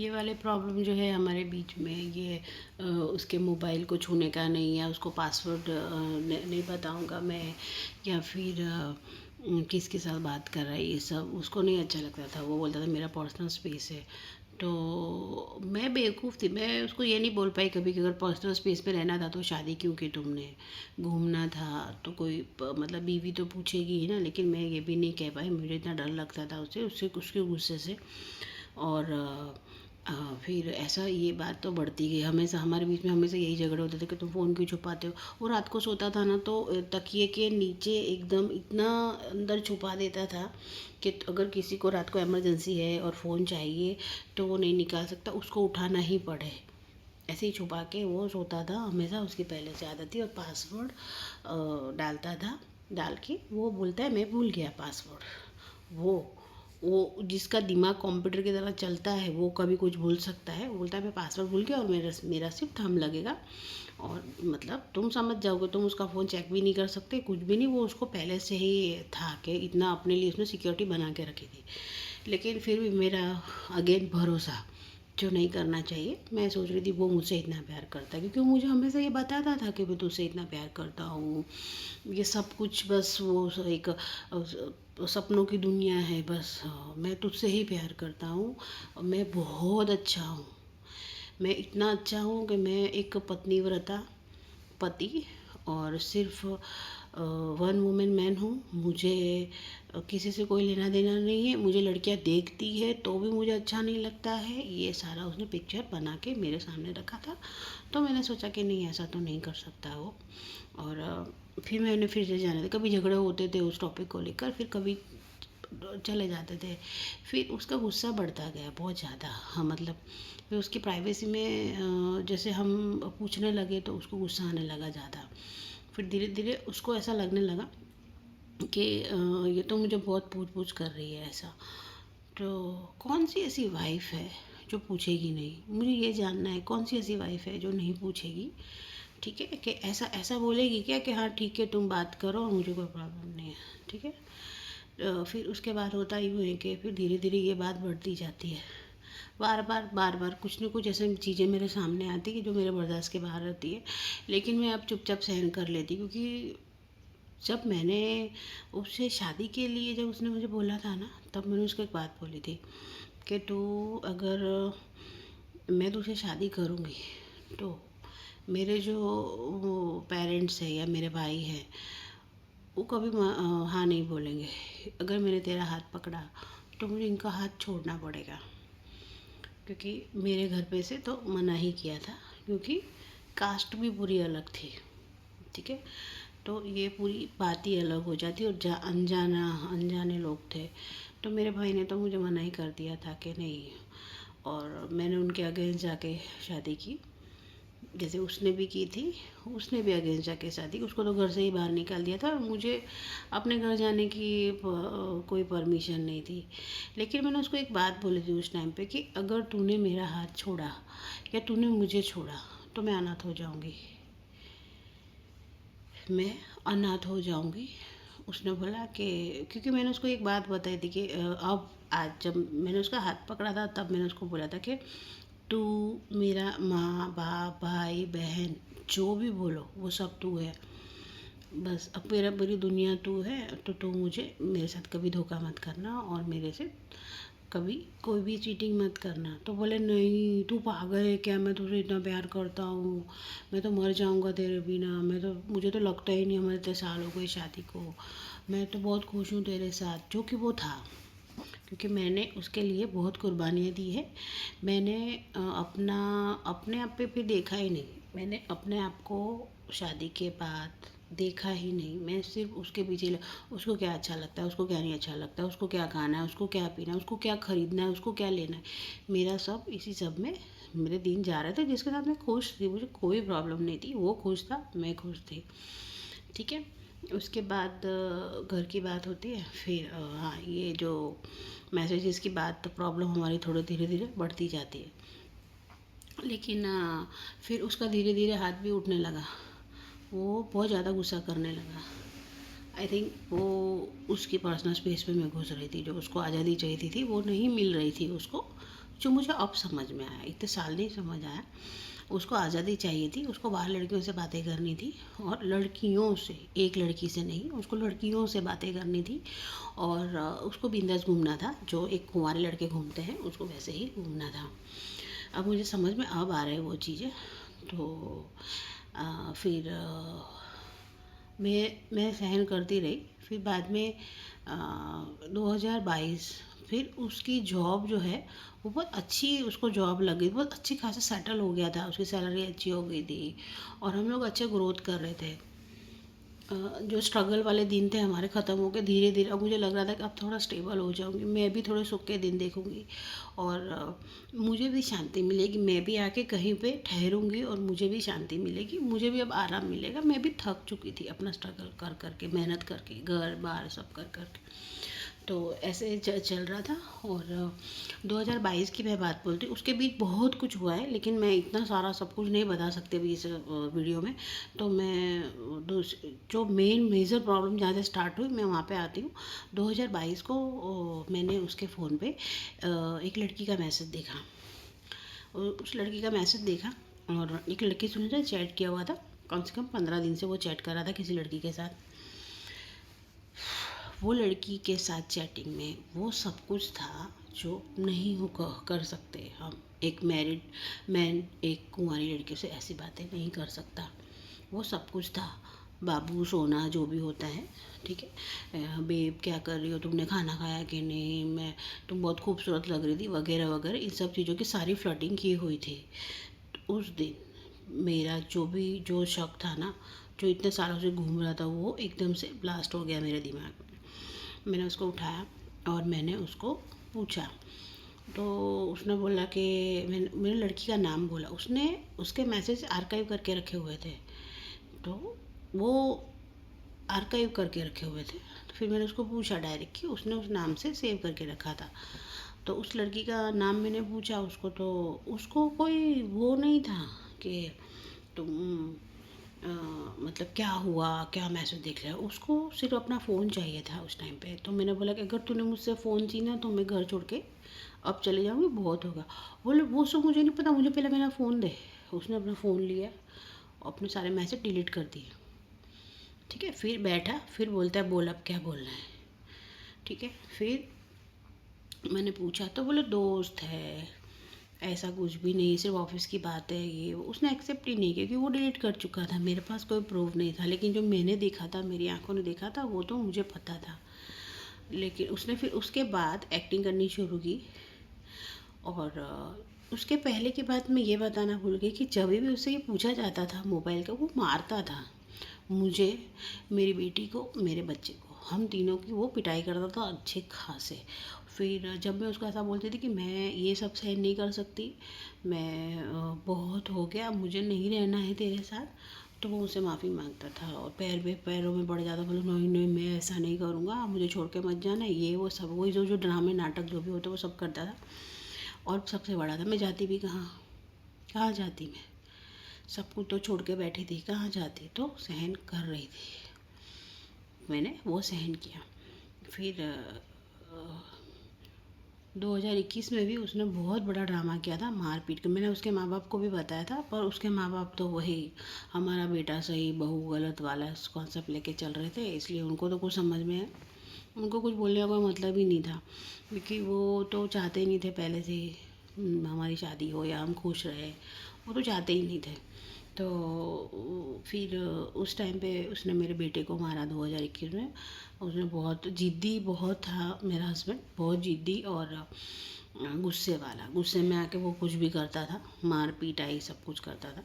ये वाले प्रॉब्लम जो है हमारे बीच में, ये उसके मोबाइल को छूने का नहीं, या उसको पासवर्ड नहीं बताऊंगा मैं, या फिर किसके साथ बात कर रहा है, ये सब उसको नहीं अच्छा लगता था। वो बोलता था मेरा पर्सनल स्पेस है। तो मैं बेवकूफ़ थी, मैं उसको ये नहीं बोल पाई कभी कि अगर पर्सनल स्पेस में रहना था तो शादी क्यों की तुमने, घूमना था तो कोई मतलब बीवी तो पूछेगी ही ना। लेकिन मैं ये भी नहीं कह पाई, मुझे इतना डर लगता था उससे उससे उसके गुस्से से। और फिर ऐसा ये बात तो बढ़ती गई, हमेशा हमारे बीच में हमेशा यही झगड़े होते थे कि तुम फ़ोन क्यों छुपाते हो। वो रात को सोता था ना तो तकिए के नीचे एकदम इतना अंदर छुपा देता था कि अगर किसी को रात को इमरजेंसी है और फ़ोन चाहिए तो वो नहीं निकाल सकता, उसको उठाना ही पड़े। ऐसे ही छुपा के वो सोता था हमेशा, उसकी पहले से आदत थी। और पासवर्ड डालता था, डाल के वो बोलता है मैं भूल गया पासवर्ड। वो जिसका दिमाग कंप्यूटर की तरह चलता है वो कभी कुछ भूल सकता है। वो बोलता है मैं पासवर्ड भूल गया और मेरा सिर्फ थंब लगेगा और मतलब तुम समझ जाओगे, तुम उसका फ़ोन चेक भी नहीं कर सकते, कुछ भी नहीं। वो उसको पहले से ही था कि इतना अपने लिए उसने सिक्योरिटी बना के रखी थी। लेकिन फिर भी मेरा अगेन भरोसा जो नहीं करना चाहिए। मैं सोच रही थी वो मुझसे इतना प्यार करता है, क्योंकि वो मुझे हमेशा ये बताता था कि मैं तुझसे इतना प्यार करता हूँ। ये सब कुछ बस वो एक सपनों की दुनिया है, बस मैं तुझसे ही प्यार करता हूँ और मैं बहुत अच्छा हूँ। मैं इतना अच्छा हूँ कि मैं एक पत्नीव्रता पति और सिर्फ वन वुमेन मैन हूँ। मुझे किसी से कोई लेना देना नहीं है। मुझे लड़कियाँ देखती है तो भी मुझे अच्छा नहीं लगता है। ये सारा उसने पिक्चर बना के मेरे सामने रखा था। तो मैंने सोचा कि नहीं, ऐसा तो नहीं कर सकता वो। और फिर मैंने फिर से जाने थे, कभी झगड़े होते थे उस टॉपिक को लेकर, फिर कभी चले जाते थे। फिर उसका गुस्सा बढ़ता गया बहुत ज़्यादा। हाँ मतलब फिर उसकी प्राइवेसी में जैसे हम पूछने लगे तो उसको गुस्सा आने लगा ज़्यादा। फिर धीरे धीरे उसको ऐसा लगने लगा कि ये तो मुझे बहुत पूछ पूछ कर रही है ऐसा। तो कौन सी ऐसी वाइफ है जो पूछेगी नहीं, मुझे ये जानना है कौन सी ऐसी वाइफ है जो नहीं पूछेगी। ठीक है कि ऐसा ऐसा बोलेगी क्या कि हाँ ठीक है तुम बात करो और मुझे कोई प्रॉब्लम नहीं है। ठीक है। फिर उसके बाद होता यूँ है कि फिर धीरे धीरे ये बात बढ़ती जाती है। बार बार कुछ न कुछ ऐसी चीज़ें मेरे सामने आती कि जो मेरे बर्दाश्त के बाहर रहती है। लेकिन मैं अब चुपचाप सहन कर लेती, क्योंकि जब मैंने उससे शादी के लिए जब उसने मुझे बोला था ना, तब मैंने उसको एक बात बोली थी कि तू अगर मैं तुझसे शादी करूँगी तो मेरे जो वो पेरेंट्स हैं या मेरे भाई हैं वो कभी हाँ नहीं बोलेंगे। अगर मैंने तेरा हाथ पकड़ा तो मुझे इनका हाथ छोड़ना पड़ेगा, क्योंकि मेरे घर पे से तो मना ही किया था, क्योंकि कास्ट भी पूरी अलग थी। ठीक है। तो ये पूरी बात ही अलग हो जाती और अनजाने लोग थे। तो मेरे भाई ने तो मुझे मना ही कर दिया था कि नहीं, और मैंने उनके अगेंस्ट जाके शादी की, जैसे उसने भी की थी। उसने भी अगेंस्ट जाके शादी की, उसको तो घर से ही बाहर निकाल दिया था और मुझे अपने घर जाने की कोई परमिशन नहीं थी। लेकिन मैंने उसको एक बात बोली थी उस टाइम पे कि अगर तूने मेरा हाथ छोड़ा या तूने मुझे छोड़ा तो मैं अनाथ हो जाऊंगी, मैं अनाथ हो जाऊंगी। उसने बोला कि क्योंकि मैंने उसको एक बात बताई थी कि अब आज जब मैंने उसका हाथ पकड़ा था तब मैंने उसको बोला था कि तू मेरा माँ बाप भाई बहन जो भी बोलो वो सब तू है। बस अब मेरी दुनिया तू है, तो तू मुझे मेरे साथ कभी धोखा मत करना और मेरे से कभी कोई भी चीटिंग मत करना। तो बोले नहीं तू पागल है क्या, मैं तुझे इतना प्यार करता हूँ, मैं तो मर जाऊँगा तेरे बिना, मैं तो मुझे तो लगता ही नहीं हमारे इतने साल हो गए शादी को, मैं तो बहुत खुश हूँ तेरे साथ। जो कि वो था, क्योंकि मैंने उसके लिए बहुत कुर्बानियाँ दी है। मैंने अपने आप पे फिर देखा ही नहीं। मैंने अपने आप को शादी के बाद देखा ही नहीं। मैं सिर्फ उसके पीछे उसको क्या अच्छा लगता है, उसको क्या नहीं अच्छा लगता है, उसको क्या खाना है, उसको क्या पीना है, उसको क्या खरीदना है, उसको क्या लेना है। मेरा सब इसी सब में मेरे दिन जा रहे थे, जिसके साथ मैं खुश थी, मुझे कोई प्रॉब्लम नहीं थी। वो खुश था, मैं खुश थी। ठीक है। उसके बाद घर की बात होती है। फिर हाँ ये जो मैसेजेस की बात, तो प्रॉब्लम हमारी थोड़ी धीरे धीरे बढ़ती जाती है। लेकिन फिर उसका धीरे धीरे हाथ भी उठने लगा, वो बहुत ज़्यादा गुस्सा करने लगा। आई थिंक वो उसकी पर्सनल स्पेस पे मैं घुस रही थी, जो उसको आज़ादी चाहिए थी वो नहीं मिल रही थी उसको। जो मुझे अब समझ में आया, इतने साल नहीं समझ आया। उसको आज़ादी चाहिए थी, उसको बाहर लड़कियों से बातें करनी थी, और लड़कियों से, एक लड़की से नहीं, उसको लड़कियों से बातें करनी थी। और उसको बिंदास घूमना था, जो एक कुंवारे लड़के घूमते हैं उसको वैसे ही घूमना था। अब मुझे समझ में अब आ रहा है वो चीज़ें। तो फिर मैं सहन करती रही। फिर बाद में 2022 फिर उसकी जॉब जो है वो बहुत अच्छी, उसको जॉब लग गई, बहुत अच्छी खासा सेटल हो गया था, उसकी सैलरी अच्छी हो गई थी और हम लोग अच्छे ग्रोथ कर रहे थे। जो स्ट्रगल वाले दिन थे हमारे ख़त्म हो गए धीरे धीरे। अब मुझे लग रहा था कि अब थोड़ा स्टेबल हो जाऊंगी, मैं भी थोड़े सुख के दिन देखूंगी और मुझे भी शांति मिलेगी। मैं भी आके कहीं पे ठहरूंगी और मुझे भी शांति मिलेगी, मुझे भी अब आराम मिलेगा। मैं भी थक चुकी थी अपना स्ट्रगल कर करके, मेहनत करके, घर बार सब कर करके। तो ऐसे चल रहा था। और 2022 की मैं बात बोलती हूँ, उसके बीच बहुत कुछ हुआ है, लेकिन मैं इतना सारा सब कुछ नहीं बता सकती अभी इस वीडियो में। तो मैं जो मेन मेजर प्रॉब्लम जहाँ से स्टार्ट हुई मैं वहाँ पे आती हूँ। 2022 को मैंने उसके फ़ोन पे एक लड़की का मैसेज देखा। उस लड़की का मैसेज देखा और एक लड़की से उन्होंने चैट किया हुआ था, कम से कम 15 दिन से वो चैट कर रहा था किसी लड़की के साथ। वो लड़की के साथ चैटिंग में वो सब कुछ था जो नहीं हो कर सकते हम। एक मैरिड मैन एक कुंवारी लड़की से ऐसी बातें नहीं कर सकता। वो सब कुछ था, बाबू सोना जो भी होता है, ठीक है, बेब क्या कर रही हो, तुमने खाना खाया कि नहीं, मैं तुम बहुत खूबसूरत लग रही थी, वगैरह वगैरह, इन सब चीज़ों की सारी फ्लर्टिंग की हुई थी। उस दिन मेरा जो शक था ना, जो इतने सालों से घूम रहा था, वो एकदम से ब्लास्ट हो गया मेरे दिमाग में। मैंने उसको उठाया और मैंने उसको पूछा। तो उसने बोला कि मैंने लड़की का नाम बोला। उसने उसके मैसेज आर्काइव करके रखे हुए थे, तो वो आर्काइव करके रखे हुए थे। तो फिर मैंने उसको पूछा डायरेक्ट कि उसने उस नाम से सेव करके रखा था। तो उस लड़की का नाम मैंने पूछा उसको, तो उसको कोई वो नहीं था कि तुम मतलब क्या हुआ, क्या मैसेज देख लिया। उसको सिर्फ अपना फ़ोन चाहिए था उस टाइम पे। तो मैंने बोला कि अगर तूने मुझसे फ़ोन छीना तो मैं घर छोड़ के अब चले जाऊँगी, बहुत होगा। बोले वो सब मुझे नहीं पता, मुझे पहले मेरा फ़ोन दे। उसने अपना फ़ोन लिया, अपने सारे मैसेज डिलीट कर दिए। ठीक है, फिर बैठा, फिर बोलता है बोल अब क्या बोलना है। ठीक है, फिर मैंने पूछा तो बोले दोस्त है, ऐसा कुछ भी नहीं, सिर्फ ऑफिस की बात है ये वो। उसने एक्सेप्ट ही नहीं किया क्योंकि वो डिलीट कर चुका था, मेरे पास कोई प्रूफ नहीं था। लेकिन जो मैंने देखा था, मेरी आंखों ने देखा था, वो तो मुझे पता था। लेकिन उसने फिर उसके बाद एक्टिंग करनी शुरू की। और उसके पहले की बात मैं ये बताना भूल गई कि जब भी उससे ये पूछा जाता था मोबाइल का, वो मारता था मुझे, मेरी बेटी को, मेरे बच्चे को, हम तीनों की वो पिटाई करता था अच्छे खासे। फिर जब मैं उसको ऐसा बोलती थी कि मैं ये सब सहन नहीं कर सकती, मैं बहुत हो गया, मुझे नहीं रहना है तेरे साथ, तो वो मुझसे माफ़ी मांगता था और पैरों में पड़ जाता, बोले नहीं नहीं मैं ऐसा नहीं करूँगा, मुझे छोड़ के मत जाना, ये वो सब वही जो जो ड्रामे नाटक जो भी होते वो सब करता था। और सबसे बड़ा था, मैं जाती भी कहाँ, कहाँ जाती मैं, सब कुछ तो छोड़ के बैठी थी, कहाँ जाती, तो सहन कर रही थी। मैंने वो सहन किया। फिर 2021 में भी उसने बहुत बड़ा ड्रामा किया था, मार पीट के। मैंने उसके माँ बाप को भी बताया था, पर उसके माँ बाप तो वही हमारा बेटा सही बहू गलत वाला कॉन्सेप्ट लेके चल रहे थे, इसलिए उनको तो कुछ समझ में, उनको कुछ बोलने का कोई मतलब ही नहीं था, क्योंकि वो तो चाहते ही नहीं थे पहले से ही हमारी शादी हो या हम खुश रहे, वो तो चाहते ही नहीं थे। तो फिर उस टाइम पे उसने मेरे बेटे को मारा 2021 में। उसने बहुत ज़िद्दी बहुत था मेरा हस्बैंड, बहुत ज़िद्दी और गुस्से वाला, गुस्से में आके वो कुछ भी करता था, मार पीटाई सब कुछ करता था।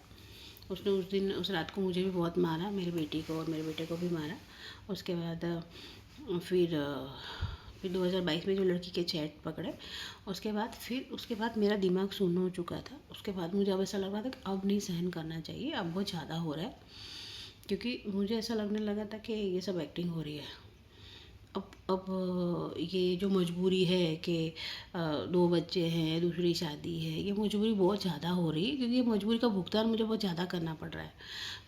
उसने उस दिन उस रात को मुझे भी बहुत मारा, मेरी बेटी को और मेरे बेटे को भी मारा। उसके बाद फिर 2022 में जो लड़की के चैट पकड़े, उसके बाद मेरा दिमाग सुन्न हो चुका था। उसके बाद मुझे अब ऐसा लग रहा था कि अब नहीं सहन करना चाहिए, अब बहुत ज़्यादा हो रहा है, क्योंकि मुझे ऐसा लगने लगा था कि ये सब एक्टिंग हो रही है। अब ये जो मजबूरी है कि 2 बच्चे हैं, दूसरी शादी है, ये मजबूरी बहुत ज़्यादा हो रही है, क्योंकि ये मजबूरी का भुगतान मुझे बहुत ज़्यादा करना पड़ रहा है।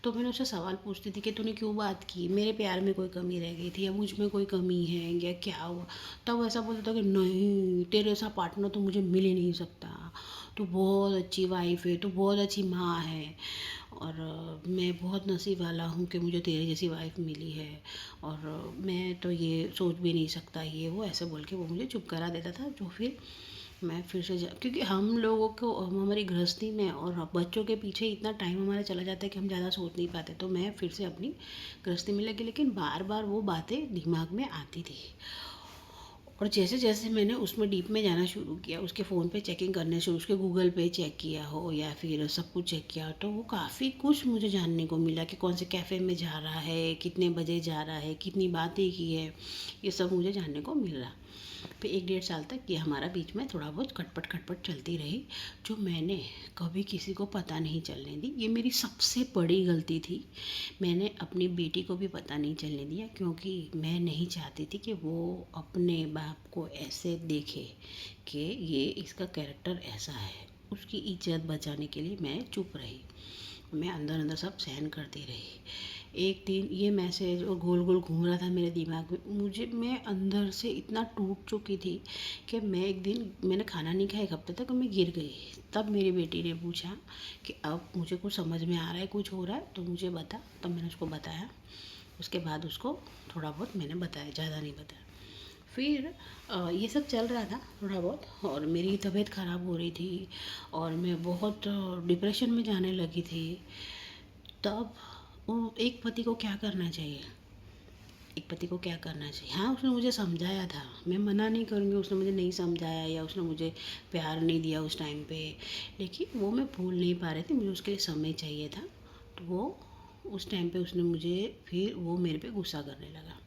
तो मैंने उससे सवाल पूछती थी कि तूने क्यों बात की? मेरे प्यार में कोई कमी रह गई थी या मुझ में कोई कमी है या क्या हुआ? तब वो ऐसा बोलता था कि नहीं, तेरे जैसा पार्टनर तो मुझे मिल ही नहीं सकता। तू बहुत अच्छी वाइफ़ है, तू बहुत अच्छी माँ है, और मैं बहुत नसीब वाला हूँ कि मुझे तेरे जैसी वाइफ़ मिली है, और मैं तो ये सोच भी नहीं सकता, ये वो ऐसे बोल के वो मुझे चुप करा देता था। जो फिर मैं फिर से क्योंकि हम लोगों को हमारी गृहस्थी में और बच्चों के पीछे इतना टाइम हमारा चला जाता है कि हम ज़्यादा सोच नहीं पाते, तो मैं फिर से अपनी गृहस्थी में लगी, लेकिन बार बार वो बातें दिमाग में आती थी। और जैसे जैसे मैंने उसमें डीप में जाना शुरू किया, उसके फ़ोन पे चेकिंग करने शुरू, उसके गूगल पे चेक किया हो या फिर सब कुछ चेक किया, तो वो काफ़ी कुछ मुझे जानने को मिला कि कौन से कैफ़े में जा रहा है, कितने बजे जा रहा है, कितनी बातें की है, ये सब मुझे जानने को मिल रहा। फिर 1 डेढ़ साल तक ये हमारा बीच में थोड़ा बहुत खटपट खटपट चलती रही, जो मैंने कभी किसी को पता नहीं चलने दी। ये मेरी सबसे बड़ी गलती थी। मैंने अपनी बेटी को भी पता नहीं चलने दिया, क्योंकि मैं नहीं चाहती थी कि वो अपने बाप को ऐसे देखे कि ये इसका कैरेक्टर ऐसा है। उसकी इज्जत बचाने के लिए मैं चुप रही, मैं अंदर अंदर सब सहन करती रही। एक दिन ये मैसेज और गोल गोल घूम रहा था मेरे दिमाग में, मैं अंदर से इतना टूट चुकी थी कि मैं एक दिन मैंने खाना नहीं खाया 1 हफ्ते तक, और मैं गिर गई। तब मेरी बेटी ने पूछा कि अब मुझे कुछ समझ में आ रहा है, कुछ हो रहा है तो मुझे बता। तब मैंने उसको बताया। उसके बाद उसको थोड़ा बहुत मैंने बताया, ज़्यादा नहीं बताया। फिर ये सब चल रहा था थोड़ा बहुत, और मेरी तबीयत ख़राब हो रही थी और मैं बहुत डिप्रेशन में जाने लगी थी। तब एक पति को क्या करना चाहिए? एक पति को क्या करना चाहिए? हाँ, उसने मुझे समझाया था, मैं मना नहीं करूँगी, उसने मुझे नहीं समझाया या उसने मुझे प्यार नहीं दिया उस टाइम पे, लेकिन वो मैं भूल नहीं पा रही थी, मुझे उसके लिए समय चाहिए था। तो वो उस टाइम पे उसने मुझे, फिर वो मेरे पे गुस्सा करने लगा।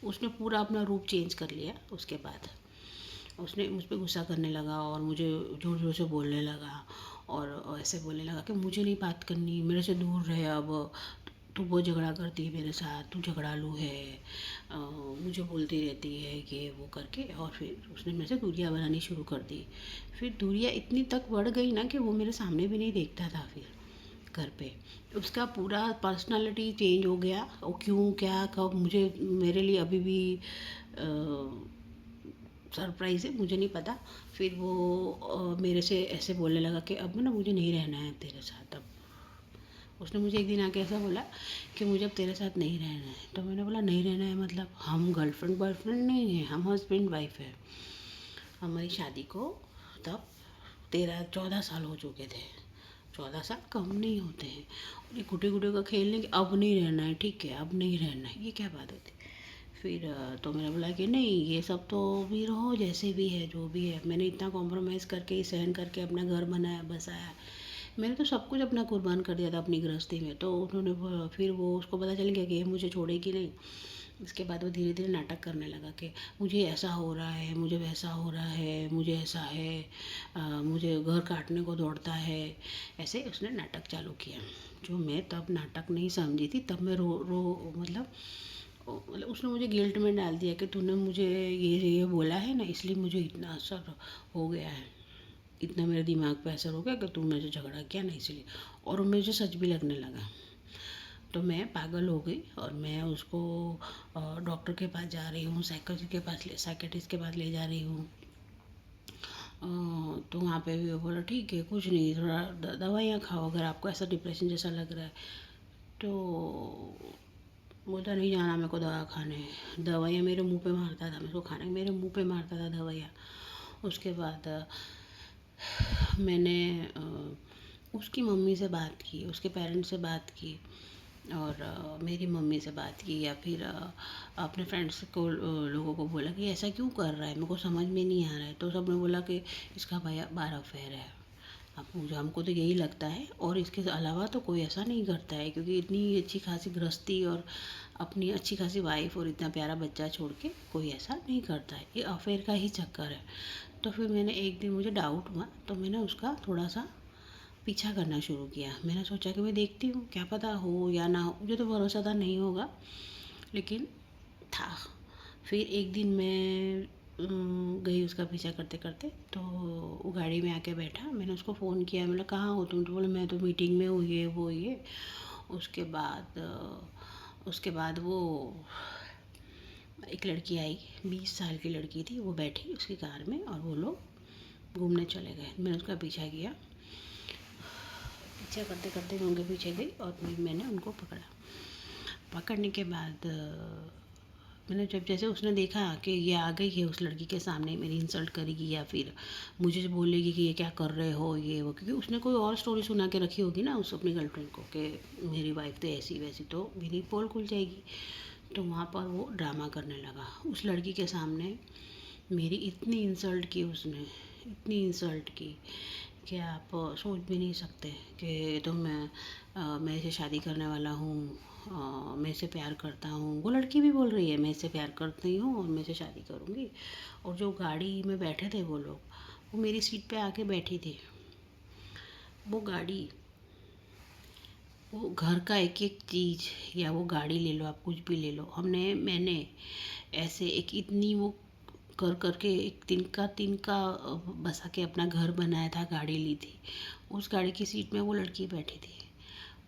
उसने पूरा अपना रूप चेंज कर लिया। उसके बाद उसने मुझ पे गुस्सा करने लगा और मुझे ज़ोर ज़ोर से बोलने लगा, और ऐसे बोलने लगा कि मुझे नहीं बात करनी, मेरे से दूर रहे अब, तू बहुत झगड़ा करती है मेरे साथ, तू झगड़ालू है, मुझे बोलती रहती है कि वो करके। और फिर उसने मेरे से दूरियां बनानी शुरू कर दी। फिर दूरियां इतनी तक बढ़ गई ना कि वो मेरे सामने भी नहीं देखता था फिर घर पे। उसका पूरा पर्सनालिटी चेंज हो गया, वो क्यों क्या कब मुझे, मेरे लिए अभी भी सरप्राइज़ है, मुझे नहीं पता। फिर वो मेरे से ऐसे बोलने लगा कि अब ना मुझे नहीं रहना है तेरे साथ। अब उसने मुझे एक दिन आके ऐसा बोला कि मुझे अब तेरे साथ नहीं रहना है। तो मैंने बोला नहीं रहना है मतलब? हम गर्लफ्रेंड बॉयफ्रेंड नहीं हैं, हम हस्बैंड वाइफ है। हमारी शादी को तब 13-14 साल हो चुके थे। 14 साल कम नहीं होते हैं, और ये गुड्डे गुड्डे का खेलने कि अब नहीं रहना है, ठीक है अब नहीं रहना है, ये क्या बात होती? फिर तो मैंने बोला कि नहीं, ये सब तो भी रहो जैसे भी है, जो भी है। मैंने इतना कॉम्प्रोमाइज़ करके सहन करके अपना घर बनाया बसाया, मैंने तो सब कुछ अपना कुर्बान कर दिया था अपनी गृहस्थी में। तो उन्होंने फिर वो उसको पता चल गया कि ये मुझे छोड़ेगी नहीं। इसके बाद वो धीरे धीरे नाटक करने लगा कि मुझे ऐसा हो रहा है, मुझे वैसा हो रहा है, मुझे ऐसा है, मुझे घर काटने को दौड़ता है। ऐसे उसने नाटक चालू किया, जो मैं तब नाटक नहीं समझी थी। तब मैं रो रो मतलब उसने मुझे गिल्ट में डाल दिया कि तूने मुझे ये बोला है ना, इसलिए मुझे इतना असर हो गया है, इतना मेरे दिमाग पे असर हो गया कि तू मेरे से झगड़ा किया ना, इसलिए। और मुझे सच भी लगने लगा। तो मैं पागल हो गई और मैं उसको डॉक्टर के पास जा रही हूँ, साइकेट्रिस्ट के पास ले जा रही हूँ। तो वहाँ पे भी वो बोला ठीक है, कुछ नहीं, थोड़ा दवाइयाँ खाओ अगर आपको ऐसा डिप्रेशन जैसा लग रहा है। तो बोलता नहीं जाना मेरे को दवा खाने। दवाइयाँ मेरे मुंह पे मारता था, मेरे को खाने मेरे मुंह पे मारता था दवाइयाँ। उसके बाद मैंने उसकी मम्मी से बात की, उसके पेरेंट्स से बात की, और मेरी मम्मी से बात की, या फिर अपने फ्रेंड्स को लोगों को बोला कि ऐसा क्यों कर रहा है, मेरे को समझ में नहीं आ रहा है। तो सब ने बोला कि इसका भाई बार अफेयर है। अब मुझे हमको तो यही लगता है, और इसके अलावा तो कोई ऐसा नहीं करता है, क्योंकि इतनी अच्छी खासी गृहस्थी और अपनी अच्छी खासी वाइफ और इतना प्यारा बच्चा छोड़ के कोई ऐसा नहीं करता है, ये अफेयर का ही चक्कर है। तो फिर मैंने एक दिन, मुझे डाउट हुआ तो मैंने उसका थोड़ा सा पीछा करना शुरू किया। मैंने सोचा कि मैं देखती हूँ, क्या पता हो या ना हो, मुझे तो भरोसा था नहीं होगा, लेकिन था। फिर एक दिन मैं गई उसका पीछा करते करते, तो वो गाड़ी में आके बैठा। मैंने उसको फ़ोन किया, मैंने कहाँ हो तुम? तो बोले मैं तो मीटिंग में हूँ, ये वो ये। उसके बाद वो एक लड़की आई, 20 साल की लड़की थी, वो बैठी उसकी कार में और वो लोग घूमने चले गए। मैंने उसका पीछा किया, पीछा करते करते मैं उनके पीछे गई और मैंने उनको पकड़ा। पकड़ने के बाद मैंने जब जैसे उसने देखा कि ये आ गई है उस लड़की के सामने मेरी इंसल्ट करेगी या फिर मुझे जो बोलेगी कि ये क्या कर रहे हो ये वो, क्योंकि उसने कोई और स्टोरी सुना के रखी होगी ना उस अपनी गर्लफ्रेंड को कि मेरी वाइफ तो ऐसी वैसी, तो मेरी पोल खुल जाएगी। तो वहाँ पर वो ड्रामा करने लगा उस लड़की के सामने। मेरी इतनी इंसल्ट की उसने, इतनी इंसल्ट की कि आप सोच भी नहीं सकते कि तो मैं इसे शादी करने वाला हूँ, मैं इसे प्यार करता हूँ। वो लड़की भी बोल रही है मैं इसे प्यार करती हूँ और मैं इसे शादी करूँगी। और जो गाड़ी में बैठे थे वो लोग, वो मेरी सीट पे आके बैठी थी। वो गाड़ी, वो घर का एक एक चीज़, या वो गाड़ी ले लो, आप कुछ भी ले लो, मैंने ऐसे एक इतनी वो कर करके एक तिनका बसा के अपना घर बनाया था, गाड़ी ली थी। उस गाड़ी की सीट में वो लड़की बैठी थी,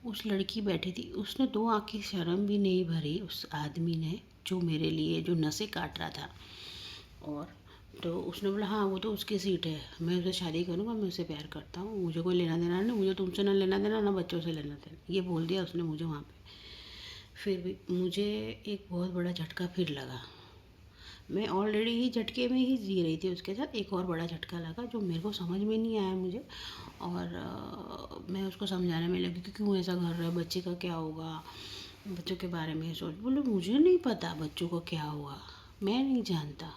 उस लड़की बैठी थी। उसने 2 आँखें शर्म भी नहीं भरी उस आदमी ने, जो मेरे लिए जो नसें काट रहा था। और तो उसने बोला हाँ वो तो उसकी सीट है, मैं उससे शादी करूँगा, मैं उससे प्यार करता हूँ, मुझे कोई लेना देना नहीं, मुझे तुमसे ना लेना देना ना बच्चों से लेना देना, ये बोल दिया उसने मुझे वहाँ पे। फिर भी मुझे एक बहुत बड़ा झटका फिर लगा। मैं ऑलरेडी ही झटके में ही जी रही थी, उसके साथ एक और बड़ा झटका लगा जो मेरे को समझ में नहीं आया मुझे। और मैं उसको समझाने में लगी कि क्यों ऐसा कर रहा है, बच्चे का क्या होगा, बच्चों के बारे में सोच। बोले मुझे नहीं पता बच्चों को क्या हुआ, मैं नहीं जानता,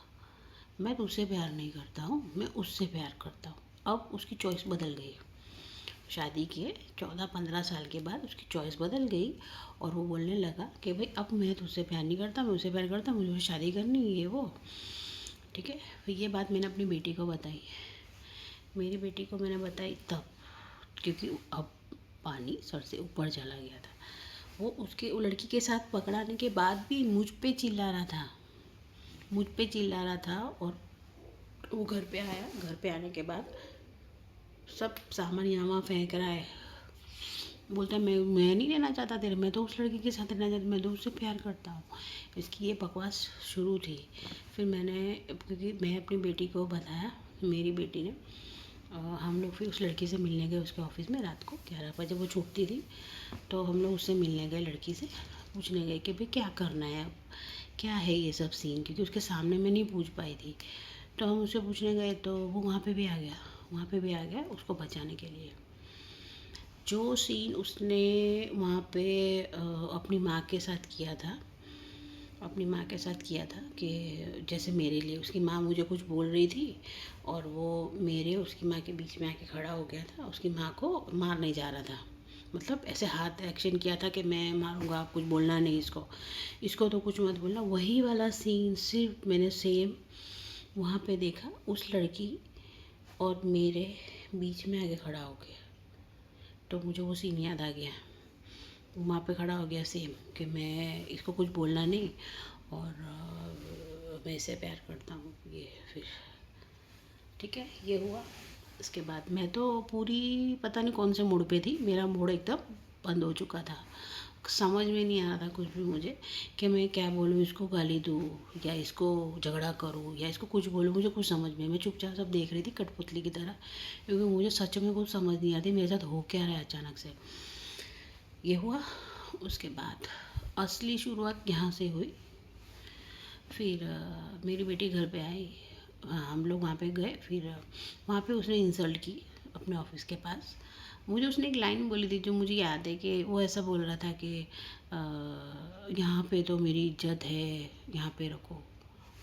मैं तुझसे प्यार नहीं करता हूँ, मैं उससे प्यार करता हूँ। अब उसकी चॉइस बदल गई, शादी किए 14-15 साल के बाद उसकी चॉइस बदल गई। और वो बोलने लगा कि भाई अब मैं तुझसे प्यार नहीं करता, मैं उससे प्यार करता, मुझे उससे शादी करनी है ये वो। ठीक है, फिर ये बात मैंने अपनी बेटी को बताई। मेरी बेटी को मैंने बताई तब, क्योंकि अब पानी सर से ऊपर चला गया था। वो लड़की के साथ पकड़ाने के बाद भी मुझ पे चिल्ला रहा था, मुझ पे चिल्ला रहा था। और वो घर पे आया, घर पे आने के बाद सब सामान यहाँ फेंक रहा है। बोलता है मैं नहीं रहना चाहता तेरे, मैं तो उस लड़की के साथ रहना चाहता, मैं तो उससे प्यार करता हूँ। इसकी ये बकवास शुरू थी। फिर मैंने, क्योंकि मैं अपनी बेटी को बताया, मेरी बेटी ने हम लोग फिर उस लड़की से मिलने गए उसके ऑफिस में। रात को 11 बजे वो छूटती थी, तो हम लोग उससे मिलने गए, लड़की से पूछने गए कि भाई क्या करना है अब, क्या है ये सब सीन, क्योंकि उसके सामने मैं नहीं पूछ पाई थी। तो हम उससे पूछने गए तो वो वहाँ पे भी आ गया, वहाँ पे भी आ गया उसको बचाने के लिए। जो सीन उसने वहाँ पे अपनी माँ के साथ किया था, अपनी माँ के साथ किया था कि जैसे मेरे लिए उसकी माँ मुझे कुछ बोल रही थी और वो मेरे उसकी माँ के बीच में आके खड़ा हो गया था, उसकी माँ को मार नहीं जा रहा था, मतलब ऐसे हाथ एक्शन किया था कि मैं मारूंगा, आप कुछ बोलना नहीं, इसको तो कुछ मत बोलना। वही वाला सीन सिर्फ मैंने सेम वहाँ पे देखा, उस लड़की और मेरे बीच में आके खड़ा हो गया। तो मुझे वो सीन याद आ गया, वहाँ पे खड़ा हो गया सेम, कि मैं इसको कुछ बोलना नहीं और मैं इसे प्यार करता हूँ ये। फिर ठीक है, ये हुआ। इसके बाद मैं तो पूरी पता नहीं कौन से मूड पे थी, मेरा मूड एकदम बंद हो चुका था, समझ में नहीं आ रहा था कुछ भी मुझे कि मैं क्या बोलूँ, इसको गाली दूँ या इसको झगड़ा करूँ या इसको कुछ बोलूँ, मुझे कुछ समझ में, मैं चुपचाप सब देख रही थी कठपुतली की तरह, क्योंकि मुझे सच में कुछ समझ नहीं आती मेरे साथ हो क्या रहा है अचानक से। ये हुआ। उसके बाद असली शुरुआत यहाँ से हुई। फिर मेरी बेटी घर पे आई, हाँ हम लोग वहाँ पे गए। फिर वहाँ पे उसने इंसल्ट की अपने ऑफिस के पास। मुझे उसने एक लाइन बोली थी जो मुझे याद है, कि वो ऐसा बोल रहा था कि यहाँ पे तो मेरी इज्जत है, यहाँ पे रखो।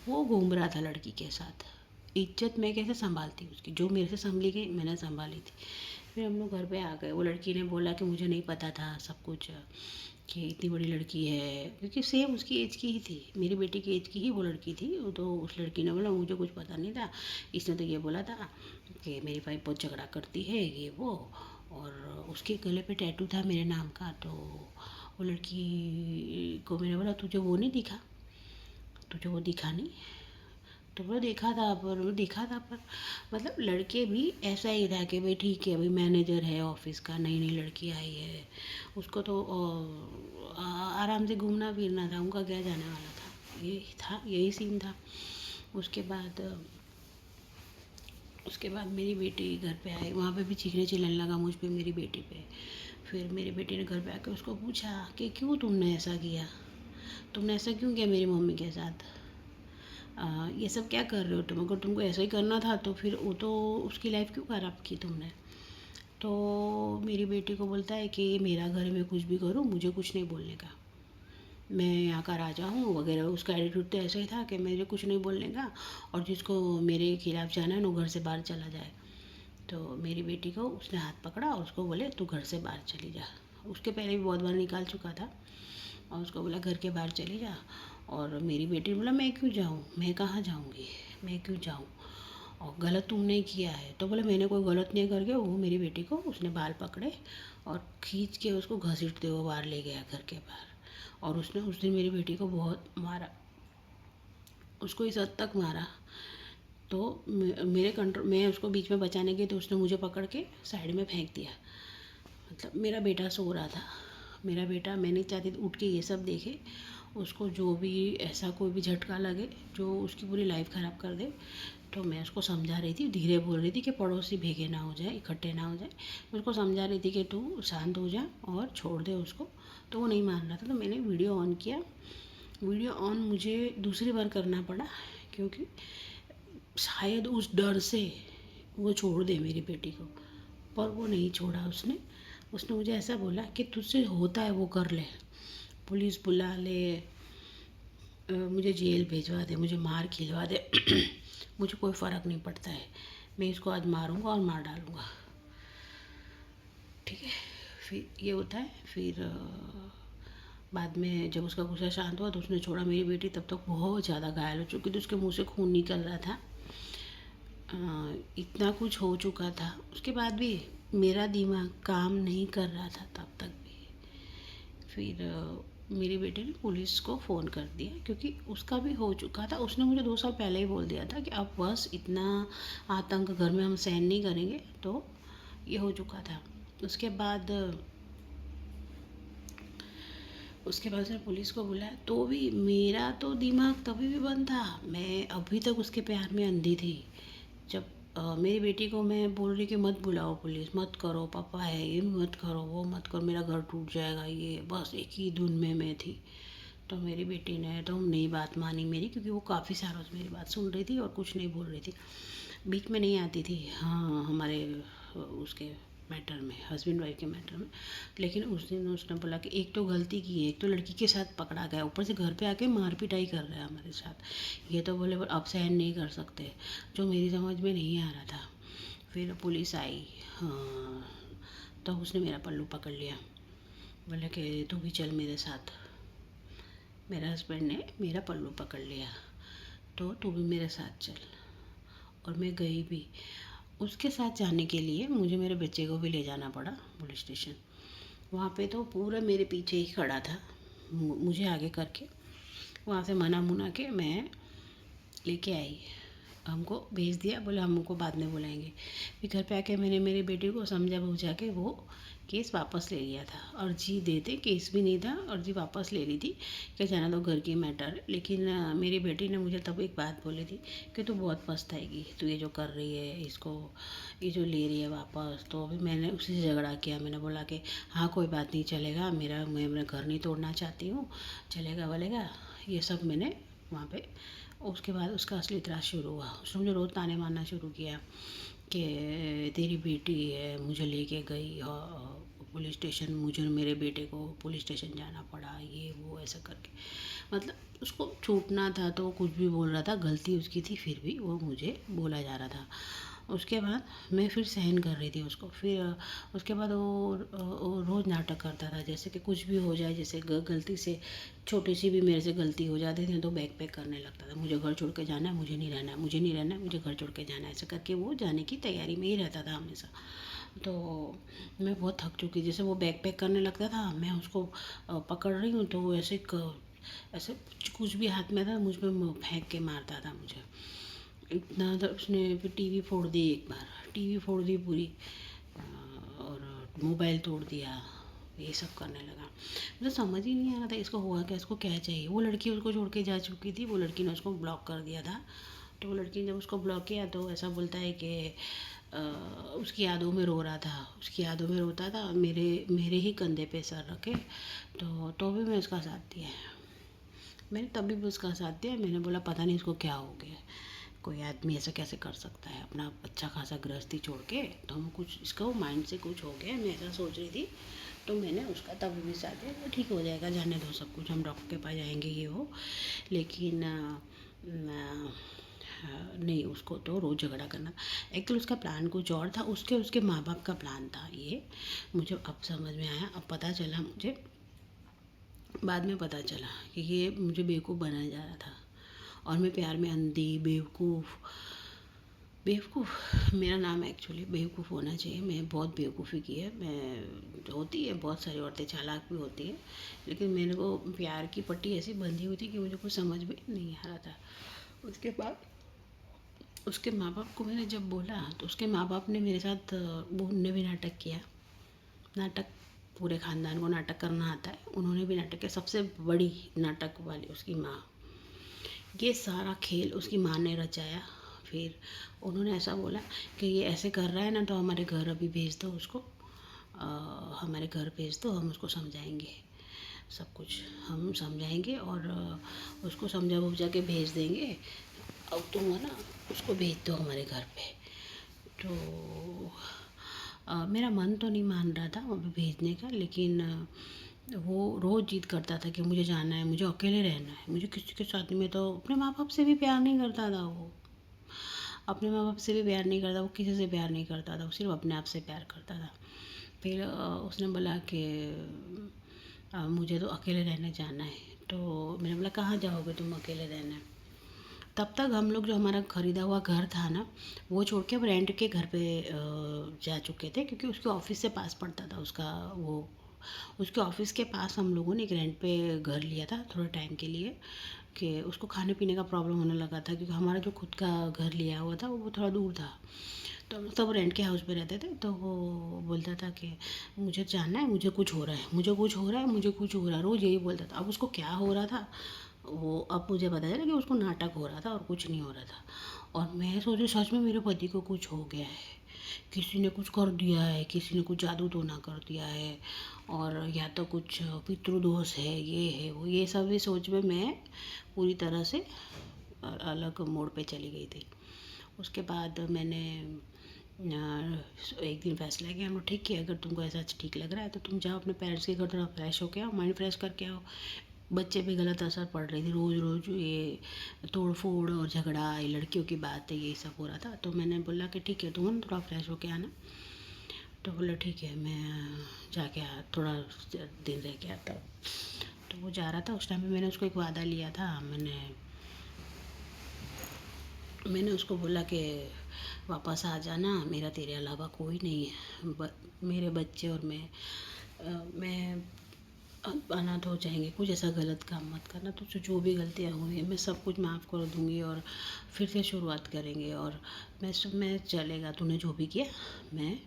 वो घूम रहा था लड़की के साथ, इज्जत मैं कैसे संभालती उसकी, जो मेरे से संभली गई मैंने संभाली थी। फिर हम लोग घर पे आ गए। वो लड़की ने बोला कि मुझे नहीं पता था सब कुछ, कि इतनी बड़ी लड़की है, क्योंकि सेम उसकी एज की ही थी, मेरी बेटी की एज की ही वो लड़की थी। वो तो उस लड़की ने बोला मुझे कुछ पता नहीं था, इसने तो ये बोला था कि मेरी वाइफ बहुत झगड़ा करती है ये वो। और उसके गले पे टैटू था मेरे नाम का। तो वो लड़की को मैंने बोला तुझे वो नहीं दिखा, तुझे वो दिखा नहीं? तो वो देखा था पर मतलब लड़के भी ऐसा ही था कि भाई ठीक है, भाई मैनेजर है ऑफिस का, नई नई लड़की आई है, उसको तो आराम से घूमना फिरना था, उनका क्या जाने वाला था, यही था, यही सीन था। उसके बाद उसके बाद मेरी बेटी घर पे आई, वहाँ पे भी चीखने चिल्लाने लगा मुझ पे, मेरी बेटी पे। फिर मेरी बेटी ने घर पे आकर उसको पूछा कि क्यों तुमने ऐसा किया, तुमने ऐसा क्यों किया मेरी मम्मी के साथ, ये सब क्या कर रहे हो तुम, अगर तुमको ऐसा ही करना था तो फिर वो तो उसकी लाइफ क्यों ख़राब की तुमने। तो मेरी बेटी को बोलता है कि मेरा घर है, मैं कुछ भी करूँ, मुझे कुछ नहीं बोलने का, मैं यहाँ का राजा हूँ वगैरह। उसका एटीट्यूड तो ऐसा ही था कि मुझे कुछ नहीं बोलने का, और जिसको मेरे खिलाफ़ जाना है ना वो घर से बाहर चला जाए। तो मेरी बेटी को उसने हाथ पकड़ा और उसको बोले तू घर से बाहर चली जा। उसके पहले भी बहुत बार निकाल चुका था, और उसको बोला घर के बाहर चली जा। और मेरी बेटी ने बोला मैं क्यों जाऊँ, मैं कहाँ जाऊँगी, मैं क्यों जाऊँ, और गलत तुमने किया है। तो बोले मैंने कोई गलत नहीं करके, वो मेरी बेटी को उसने बाल पकड़े और खींच के उसको घसीटते हुए बाहर ले गया घर के बाहर। और उसने उस दिन मेरी बेटी को बहुत मारा, उसको इस हद तक मारा। तो मेरे कंट्रोल, मैं उसको बीच में बचाने गई तो उसने मुझे पकड़ के साइड में फेंक दिया। मतलब मेरा बेटा सो रहा था, मेरा बेटा, मैं नहीं चाहती थी उठ के ये सब देखे, उसको जो भी ऐसा कोई भी झटका लगे जो उसकी पूरी लाइफ ख़राब कर दे। तो मैं उसको समझा रही थी, धीरे बोल रही थी कि पड़ोसी भेगे ना हो जाए, इकट्ठे ना हो जाए। मैं उसको समझा रही थी कि तू शांत हो जा और छोड़ दे उसको। तो वो नहीं मान रहा था, तो मैंने वीडियो ऑन किया। वीडियो ऑन मुझे दूसरी बार करना पड़ा, क्योंकि शायद उस डर से वो छोड़ दे मेरी बेटी को, पर वो नहीं छोड़ा उसने। उसने मुझे ऐसा बोला कि तुझसे होता है वो कर ले, पुलिस बुला ले, मुझे जेल भिजवा दे, मुझे मार खिलवा दे मुझे कोई फ़र्क नहीं पड़ता है, मैं इसको आज मारूंगा और मार डालूंगा। ठीक है, फिर ये होता है। फिर बाद में जब उसका गुस्सा शांत हुआ तो उसने छोड़ा मेरी बेटी, तब तक बहुत ज़्यादा घायल हो चुकी थी, उसके मुंह से खून निकल रहा था। इतना कुछ हो चुका था, उसके बाद भी मेरा दिमाग काम नहीं कर रहा था तब तक भी। फिर मेरी बेटी ने पुलिस को फ़ोन कर दिया, क्योंकि उसका भी हो चुका था। उसने मुझे 2 साल पहले ही बोल दिया था कि अब बस इतना आतंक घर में हम सहन नहीं करेंगे, तो ये हो चुका था। उसके बाद उसने पुलिस को बुलाया, तो भी मेरा तो दिमाग तभी भी बंद था, मैं अभी तक उसके प्यार में अंधी थी। जब मेरी बेटी को मैं बोल रही कि मत बुलाओ पुलिस, मत करो, पापा है, ये मत करो, वो मत करो, मेरा घर टूट जाएगा, ये बस एक ही धुन में मैं थी। तो मेरी बेटी ने तो नहीं बात मानी मेरी, क्योंकि वो काफ़ी सालों से मेरी बात सुन रही थी और कुछ नहीं बोल रही थी, बीच में नहीं आती थी। हाँ, हमारे उसके मैटर में, हस्बैंड वाइफ के मैटर में। लेकिन उस दिन उसने बोला कि एक तो गलती की है, एक तो लड़की के साथ पकड़ा गया, ऊपर से घर पे आके मार पिटाई कर रहा है हमारे साथ, ये तो बोले अब सहन नहीं कर सकते, जो मेरी समझ में नहीं आ रहा था। फिर पुलिस आई, हाँ, तो उसने मेरा पल्लू पकड़ लिया, बोले कि तू भी चल मेरे साथ। मेरे हस्बैंड ने मेरा पल्लू पकड़ लिया, तो तू भी मेरे साथ चल। और मैं गई भी। उसके साथ जाने के लिए मुझे मेरे बच्चे को भी ले जाना पड़ा पुलिस स्टेशन। वहाँ पे तो पूरा मेरे पीछे ही खड़ा था, मुझे आगे करके वहाँ से मना मुना के मैं लेके आई, हमको भेज दिया, बोले हमको बाद में बुलाएंगे। फिर घर पे आके मैंने मेरी बेटी को समझा बुझा के वो केस वापस ले लिया था। अर्जी देते, केस भी नहीं था, अर्जी वापस ले ली थी कि जाना दो, घर की मैटर। लेकिन मेरी बेटी ने मुझे तब एक बात बोली थी कि तू बहुत पछताएगी, तू ये जो कर रही है, इसको ये जो ले रही है वापस। तो अभी मैंने उसी से झगड़ा किया, मैंने बोला कि हाँ कोई बात नहीं, चलेगा, मैं मेरा घर नहीं तोड़ना चाहती हूँ, चलेगा बोलेगा, ये सब मैंने वहाँ पे। उसके बाद उसका असली त्रास शुरू हुआ, उसने मुझे रोज़ ताने मारना शुरू किया कि तेरी बेटी है, मुझे लेके गई पुलिस स्टेशन, मुझे मेरे बेटे को पुलिस स्टेशन जाना पड़ा, ये वो ऐसा करके। मतलब उसको छूटना था तो वो कुछ भी बोल रहा था, गलती उसकी थी, फिर भी वो मुझे बोला जा रहा था। उसके बाद मैं फिर सहन कर रही थी उसको। फिर उसके बाद वो रोज़ नाटक करता था, जैसे कि कुछ भी हो जाए, जैसे गलती से छोटी सी भी मेरे से गलती हो जाती थी तो बैग पैक करने लगता था, मुझे घर छोड़ के जाना है, मुझे नहीं रहना है, मुझे नहीं रहना है, मुझे घर छोड़ के जाना है, ऐसा करके वो जाने की तैयारी में ही रहता था हमेशा। तो मैं बहुत थक चुकी, जैसे वो बैग पैक करने लगता था, मैं उसको पकड़ रही हूँ तो वो ऐसे ऐसे कुछ भी हाथ में था मुझ पे फेंक के मारता था मुझे। इतना तो उसने फिर टीवी फोड़ दी, एक बार टीवी फोड़ दी पूरी, और मोबाइल तोड़ दिया, ये सब करने लगा। मुझे समझ ही नहीं आ रहा था इसको हुआ क्या, इसको क्या चाहिए। वो लड़की उसको छोड़ के जा चुकी थी, वो लड़की ने उसको ब्लॉक कर दिया था। तो वो लड़की ने जब उसको ब्लॉक किया तो ऐसा बोलता है कि अ, उसकी यादों में रो रहा था, उसकी यादों में रोता था, मेरे मेरे ही कंधे पे सर रखे। तो भी मैं उसका साथ दिया। मैंने तभी भी उसका साथ दिया। मैंने बोला पता नहीं इसको क्या हो गया, कोई आदमी ऐसा कैसे कर सकता है अपना अच्छा खासा गृहस्थी छोड़ के। तो हम कुछ इसका वो माइंड से कुछ हो गया, मैं ऐसा सोच रही थी। तो मैंने उसका तभी भी साथ दिया, वो ठीक हो जाएगा, जाने दो सब कुछ, हम डॉक्टर के पास जाएंगे ये वो। लेकिन नहीं, उसको तो रोज़ झगड़ा करना। एक्चुअली उसका प्लान कुछ और था, उसके उसके माँ बाप का प्लान था ये। मुझे अब समझ में आया, अब पता चला मुझे, बाद में पता चला कि ये मुझे बेवकूफ़ बनाया जा रहा था। और मैं प्यार में अंधी, बेवकूफ़। बेवकूफ़ मेरा नाम एक्चुअली बेवकूफ़ होना चाहिए। मैं बहुत बेवकूफ़ी की है। मैं होती है, बहुत सारी औरतें चालाक भी होती हैं, लेकिन मेरे को प्यार की पट्टी ऐसी बंधी हुई थी कि मुझे कुछ समझ में नहीं आ रहा था। उसके बाद उसके माँ बाप को मैंने जब बोला तो उसके माँ बाप ने मेरे साथ वो उनने भी नाटक किया। नाटक, पूरे ख़ानदान को नाटक करना आता है, उन्होंने भी नाटक किया। सबसे बड़ी नाटक वाली उसकी माँ। ये सारा खेल उसकी माँ ने रचाया। फिर उन्होंने ऐसा बोला कि ये ऐसे कर रहा है ना, तो हमारे घर अभी भेज दो उसको, हमारे घर भेज दो, हम उसको समझाएंगे, सब कुछ हम समझाएंगे और उसको समझा बुझा के भेज देंगे। अब तुम है ना, उसको भेज दो हमारे घर पे। तो मेरा मन तो नहीं मान रहा था वहाँ पे भेजने का, लेकिन वो रोज़ जिद करता था कि मुझे जाना है, मुझे अकेले रहना है, मुझे किसी के साथ में। तो अपने माँ बाप से भी प्यार नहीं करता था वो, अपने माँ बाप से भी प्यार नहीं करता, वो किसी से प्यार नहीं करता था, वो सिर्फ अपने आप से प्यार करता था। फिर उसने बोला कि मुझे तो अकेले रहने जाना है। तो मैंने बोला कहाँ जाओगे तुम अकेले रहने। तब तक हम लोग जो हमारा ख़रीदा हुआ घर था ना, वो छोड़ के अब रेंट के घर पे जा चुके थे, क्योंकि उसके ऑफ़िस से पास पड़ता था उसका वो। उसके ऑफ़िस के पास हम लोगों ने एक रेंट पे घर लिया था थोड़े टाइम के लिए, कि उसको खाने पीने का प्रॉब्लम होने लगा था, क्योंकि हमारा जो खुद का घर लिया हुआ था वो थोड़ा दूर था। तो हम सब रेंट के हाउस पे रहते थे। तो वो बोलता था कि मुझे जानना है, मुझे कुछ हो रहा है, मुझे कुछ हो रहा है, मुझे कुछ हो रहा है, रोज़ यही बोलता था। अब उसको क्या हो रहा था, वो अब मुझे पता चला कि उसको नाटक हो रहा था और कुछ नहीं हो रहा था। और मैं सोची सच में मेरे पति को कुछ हो गया है, किसी ने कुछ कर दिया है, किसी ने कुछ जादू टोना कर दिया है, और या तो कुछ पितृदोष है, ये है वो, ये सब भी सोच में मैं पूरी तरह से अलग मोड़ पे चली गई थी। उसके बाद मैंने एक दिन फैसला किया, हम लोग ठीक किया, अगर तुमको ऐसा ठीक लग रहा है तो तुम जाओ अपने पेरेंट्स के घर, थोड़ा फ्रेश होके आओ, माइंड फ्रेश करके आओ। बच्चे पे गलत असर पड़ रही थी, रोज़ रोज़ ये तोड़ फोड़ और झगड़ा, ये लड़कियों की बात है, ये सब हो रहा था। तो मैंने बोला कि ठीक है, तुम ना थोड़ा फ्रेश होके आना। तो बोला ठीक है, मैं जाके थोड़ा दिन रह के आता हूँ। तो वो जा रहा था, उस टाइम पे मैंने उसको एक वादा लिया था। मैंने उसको बोला कि वापस आ जाना, मेरा तेरे अलावा कोई नहीं है, मेरे बच्चे और मैं अनाथ हो जाएंगे, कुछ ऐसा गलत काम मत करना, तुझसे जो भी गलतियाँ हुई हैं मैं सब कुछ माफ़ कर दूँगी, और फिर से शुरुआत करेंगे। और मैं चलेगा, तूने जो भी किया, मैं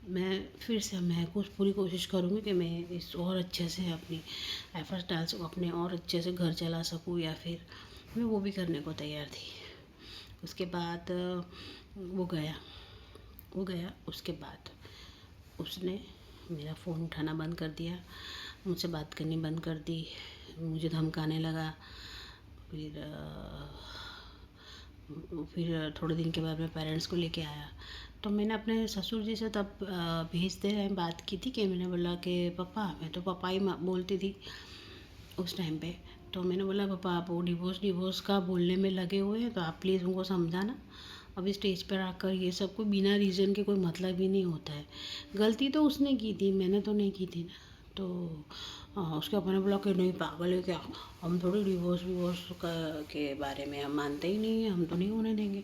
मैं फिर से मैं कुछ पूरी कोशिश करूँगी कि मैं इस और अच्छे से अपनी एफर्ट्स डाल सकूँ, अपने और अच्छे से घर चला सकूँ, या फिर मैं वो भी करने को तैयार थी। उसके बाद वो गया। उसके बाद उसने मेरा फ़ोन उठाना बंद कर दिया, मुझसे बात करनी बंद कर दी, मुझे धमकाने लगा। फिर थोड़े दिन के बाद मैं पेरेंट्स को लेके आया। तो मैंने अपने ससुर जी से तब भेजते रहे बात की थी, कि मैंने बोला कि पापा, मैं तो पापा ही बोलती थी उस टाइम पे। तो मैंने बोला पापा, आप वो डिवोर्स का बोलने में लगे हुए हैं, तो आप प्लीज़ उनको समझाना। अभी स्टेज पर आकर ये सब कोई बिना रीज़न के कोई मतलब ही नहीं होता है। गलती तो उसने की थी, मैंने तो नहीं की थी ना। तो उसके पापा ने बोला कि नहीं, पागल है क्या, हम थोड़ी डिवोर्स विवोर्स के बारे में हम मानते ही नहीं हैं, हम तो नहीं होने देंगे,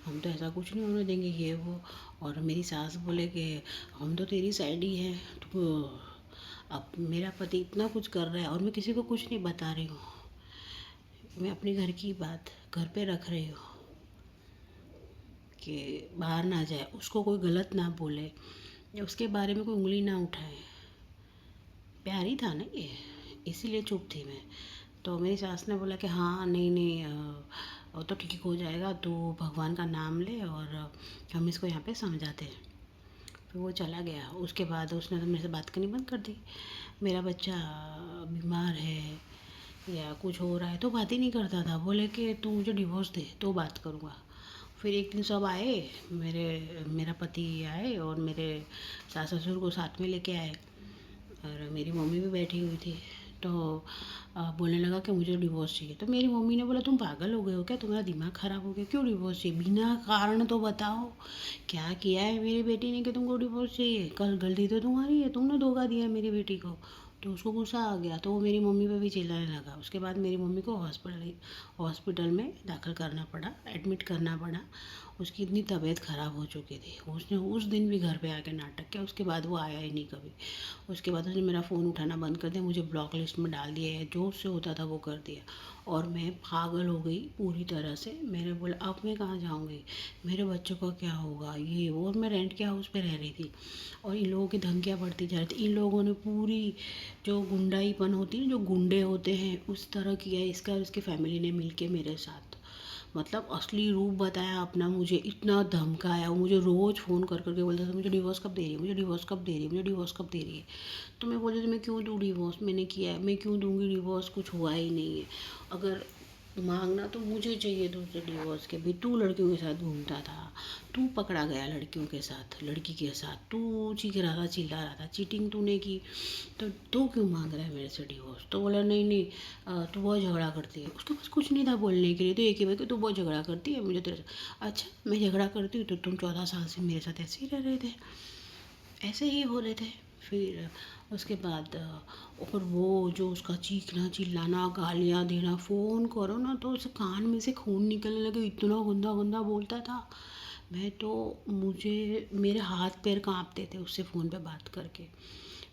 हम तो ऐसा कुछ नहीं होने देंगे, ये वो। और मेरी सास बोले कि हम तो तेरी साइड ही हैं, तो अब मेरा पति इतना कुछ कर रहा है और मैं किसी को कुछ नहीं बता रही हूँ। मैं अपने घर की बात घर पे रख रही हूँ कि बाहर ना जाए, उसको कोई गलत ना बोले या उसके बारे में कोई उंगली ना उठाए। प्यार ही था ना ये, इसीलिए चुप थी मैं। तो मेरी सास ने बोला कि हाँ नहीं नहीं वो तो ठीक हो जाएगा, तू भगवान का नाम ले और हम इसको यहाँ पे समझाते हैं। फिर वो चला गया। उसके बाद उसने तो मेरे से बात करनी बंद कर दी। मेरा बच्चा बीमार है या कुछ हो रहा है तो बात ही नहीं करता था। बोले कि तू मुझे डिवोर्स दे तो बात करूँगा। फिर एक दिन सब आए, मेरा पति आए और मेरे सास ससुर को साथ में लेके आए और मेरी मम्मी भी बैठी हुई थी। तो बोलने लगा कि मुझे डिवोर्स चाहिए। तो मेरी मम्मी ने बोला तुम पागल हो गए हो क्या, तुम्हारा दिमाग ख़राब हो गया, क्यों डिवोर्स चाहिए, बिना कारण तो बताओ क्या किया है मेरी बेटी ने कि तुमको डिवोर्स चाहिए। कल गलती तो तुम्हारी है, तुमने धोखा दिया है मेरी बेटी को। तो उसको गुस्सा आ गया तो वो मेरी मम्मी पे भी चिल्लाने लगा। उसके बाद मेरी मम्मी को हॉस्पिटल में दाखिल करना पड़ा, एडमिट करना पड़ा। उसकी इतनी तबीयत ख़राब हो चुकी थी। उसने उस दिन भी घर पे आके नाटक किया। उसके बाद वो आया ही नहीं कभी। उसके बाद उसने मेरा फ़ोन उठाना बंद कर दिया, मुझे ब्लॉक लिस्ट में डाल दिया है, जो उससे होता था वो कर दिया। और मैं पागल हो गई पूरी तरह से। मैंने बोला अब मैं कहाँ जाऊँगी, मेरे बच्चों का क्या होगा, ये वो। और मैं रेंट के हाउस पे रह रही थी और इन लोगों की धमकियाँ बढ़ती जा रही थी। इन लोगों ने पूरी जो गुंडाईपन होती है, जो गुंडे होते हैं, उस तरह किया इसका और इसकी फैमिली ने मिल के मेरे साथ। मतलब असली रूप बताया अपना, मुझे इतना धमकाया। वो मुझे रोज़ फ़ोन कर करके बोलता था मुझे डिवोर्स कब दे रही है, मुझे डिवोर्स कब दे रही है, मुझे डिवोर्स कब दे रही है। तो मैं बोलती थी मैं क्यों दूँ डिवोर्स, मैंने किया है, मैं क्यों दूँगी डिवोर्स, कुछ हुआ ही नहीं है। अगर मांगना तो मुझे चाहिए दूसरे डिवोर्स के भी। तू लड़कियों के साथ घूमता था, तू पकड़ा गया लड़कियों के साथ, लड़की के साथ तू चीख रहा था, चिल्ला रहा था, चीटिंग तूने की, तो तू क्यों मांग रहा है मेरे से डिवोर्स। तो बोला नहीं नहीं तू बहुत झगड़ा करती है। उसके पास कुछ नहीं था बोलने के लिए, तो एक ही बात कि तू बहुत झगड़ा करती है मुझे तेरे से। अच्छा मैं झगड़ा करती हूँ तो तुम 14 साल से मेरे साथ ऐसे ही रह रहे थे, ऐसे ही हो रहे थे। फिर उसके बाद और वो जो उसका चीखना चिल्लाना, गालियाँ देना, फ़ोन करो ना तो उसे कान में से खून निकलने लगे, इतना गंदा गंदा बोलता था। मैं तो मुझे मेरे हाथ पैर कांपते थे उससे फ़ोन पे बात करके।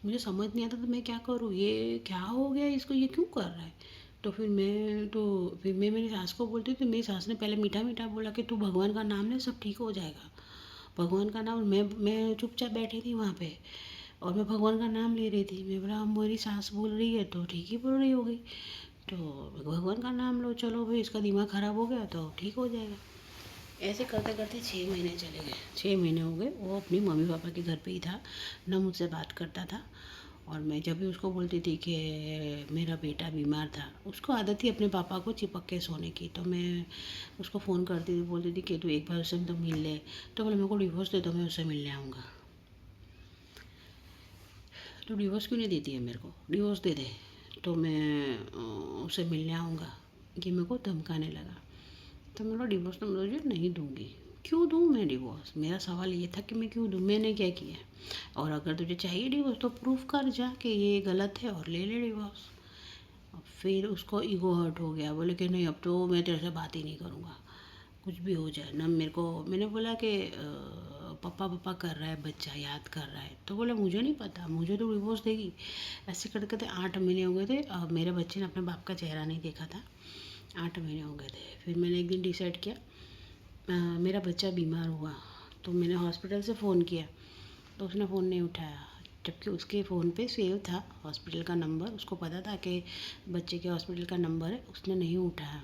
मुझे समझ नहीं आता था मैं क्या करूँ, ये क्या हो गया इसको, ये क्यों कर रहा है। तो फिर मैं मेरी सास को बोलती थी। मेरी सास ने पहले मीठा मीठा बोला कि तू भगवान का नाम ले, सब ठीक हो जाएगा। भगवान का नाम, मैं चुपचाप बैठी थी वहाँ पे और मैं भगवान का नाम ले रही थी। मैं बोला मेरी सास बोल रही है तो ठीक ही बोल रही होगी, तो भगवान का नाम लो, चलो भाई इसका दिमाग ख़राब हो गया तो ठीक हो जाएगा। ऐसे करते करते 6 महीने चले गए। 6 महीने हो गए, वो अपनी मम्मी पापा के घर पे ही था, ना मुझसे बात करता था। और मैं जब भी उसको बोलती थी कि मेरा बेटा बीमार था, उसको आदत थी अपने पापा को चिपक के सोने की, तो मैं उसको फ़ोन करती थी, बोलती थी कि तू एक बार उससे तो मिल ले। तो बोले मेरे को डिवोर्स दे दो, मैं उससे मिलने आऊँगा। तो डिवोर्स क्यों नहीं देती है मेरे को, डिवोर्स दे दे तो मैं उससे मिलने आऊँगा। ये मेरे को धमकाने लगा। तो मैं बोला डिवोर्स तो मैं तुझे नहीं दूँगी। क्यों दूँ मैं डिवोर्स, मेरा सवाल ये था कि मैं क्यों दूँ, मैंने क्या किया है। और अगर तुझे चाहिए डिवोर्स तो प्रूफ कर जा कि ये गलत है और ले ले डिवोर्स। फिर उसको ईगो हर्ट हो गया, बोले कि नहीं अब तो मैं तेरे से बात ही नहीं करूँगा, कुछ भी हो जाए ना मेरे को। मैंने बोला कि पापा पापा कर रहा है बच्चा, याद कर रहा है। तो बोला मुझे नहीं पता, मुझे तो डिवोर्स देगी। ऐसे करते करते 8 महीने हो गए थे। मेरे बच्चे ने अपने बाप का चेहरा नहीं देखा था, 8 महीने हो गए थे। फिर मैंने एक दिन डिसाइड किया, मेरा बच्चा बीमार हुआ तो मैंने हॉस्पिटल से फ़ोन किया तो उसने फ़ोन नहीं उठाया, जबकि उसके फ़ोन पे सेव था हॉस्पिटल का नंबर। उसको पता था कि बच्चे के हॉस्पिटल का नंबर है, उसने नहीं उठाया।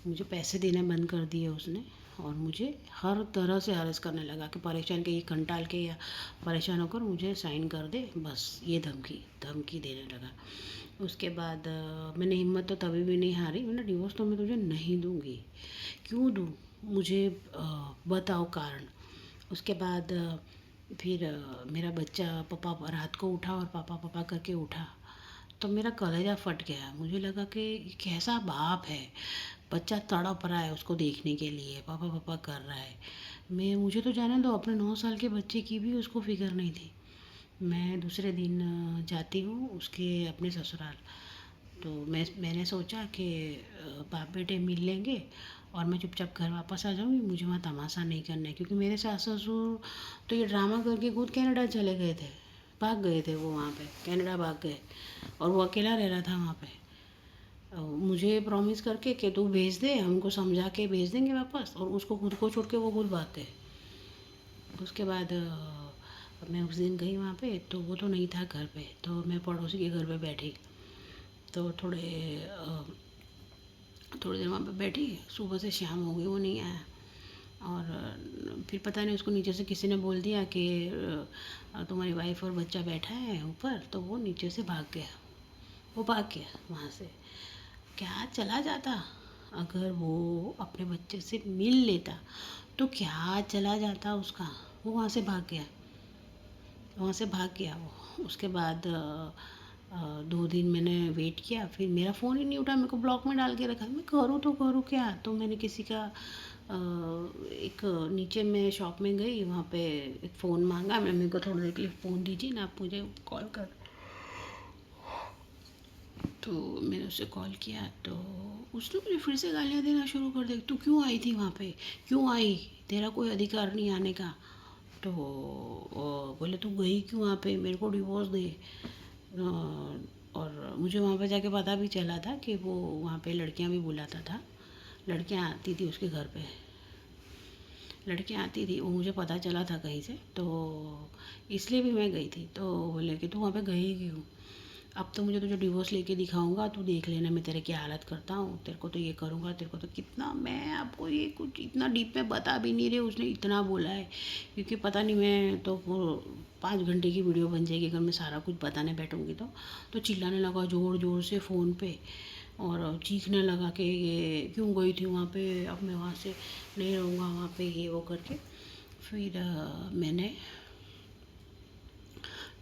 मुझे पैसे देना बंद कर दिए उसने और मुझे हर तरह से हरास करने लगा कि परेशान के ये कंटाल के या परेशान होकर मुझे साइन कर दे, बस ये धमकी धमकी देने लगा। उसके बाद मैंने हिम्मत तो तभी भी नहीं हारी। मैंने डिवोर्स तो मैं तुझे नहीं दूँगी, क्यों दूँ, मुझे बताओ कारण। उसके बाद फिर मेरा बच्चा पापा रात को उठा और पापा पापा करके उठा तो मेरा कलेजा फट गया। मुझे लगा कि ये कैसा बाप है, बच्चा तड़प रहा है उसको देखने के लिए, पापा पापा कर रहा है। मुझे तो जाने दो, अपने 9 साल के बच्चे की भी उसको फिक्र नहीं थी। मैं दूसरे दिन जाती हूँ उसके अपने ससुराल। तो मैंने सोचा कि बाप बेटे मिल लेंगे और मैं चुपचाप घर वापस आ जाऊँगी, मुझे वहाँ तमाशा नहीं करना है। क्योंकि मेरे सास ससुर तो ये ड्रामा करके खुद कनाडा चले गए थे, भाग गए थे वो, वहाँ पे कनाडा भाग गए और वो अकेला रह रहा था वहाँ पे। मुझे प्रॉमिस करके कि तू भेज दे, हमको समझा के भेज देंगे वापस, और उसको खुद को छोड़ के वो खुद भागते। उसके बाद मैं उस दिन गई वहाँ पे, तो वो तो नहीं था घर पे, तो मैं पड़ोसी के घर पे बैठी। तो थोड़ी देर वहाँ पे बैठी, सुबह से शाम हो गई, वो नहीं आया। और फिर पता नहीं उसको नीचे से किसी ने बोल दिया कि तुम्हारी वाइफ और बच्चा बैठा है ऊपर, तो वो नीचे से भाग गया। वो भाग गया वहाँ से। क्या चला जाता, अगर वो अपने बच्चे से मिल लेता तो क्या चला जाता उसका। वो वहाँ से भाग गया, वहाँ से भाग गया वो। उसके बाद 2 दिन मैंने वेट किया, फिर मेरा फ़ोन ही नहीं उठा, मेरे को ब्लॉक में डाल के रखा। मैं करूँ तो करूँ क्या। तो मैंने किसी का एक नीचे मैं शॉप में गई, वहाँ पे एक फ़ोन मांगा। मैं मेरे को थोड़ी देर के लिए फ़ोन दीजिए ना, आप मुझे कॉल कर। तो मैंने उसे कॉल किया, तो उसने मुझे फिर से गालियाँ देना शुरू कर दी। तू क्यों आई थी वहाँ पे, क्यों आई, तेरा कोई अधिकार नहीं आने का। तो बोले तू गई क्यों वहाँ पे, मेरे को डिवोर्स दे। और मुझे वहाँ पे जाके पता भी चला था कि वो वहाँ पे लड़कियाँ भी बुलाता था, लड़कियाँ आती थी उसके घर पे, लड़कियाँ आती थी, वो मुझे पता चला था कहीं से। तो इसलिए भी मैं गई थी। तो बोले कि तू वहाँ पे गई क्यों, अब तो मुझे तुझे डिवोर्स लेके दिखाऊंगा, तू देख लेना मैं तेरे क्या हालत करता हूँ, तेरे को तो ये करूँगा, तेरे को तो कितना। मैं आपको ये कुछ इतना डीप में बता भी नहीं रही, उसने इतना बोला है। क्योंकि पता नहीं, मैं तो 5 घंटे की वीडियो बन जाएगी अगर मैं सारा कुछ बताने बैठूँगी तो चिल्लाने लगा ज़ोर ज़ोर से फ़ोन पे, और चीखने लगा कि ये क्यों गई थी वहाँ पे, अब मैं वहाँ से नहीं रहूँगा वहाँ पे, ये वो करके। फिर मैंने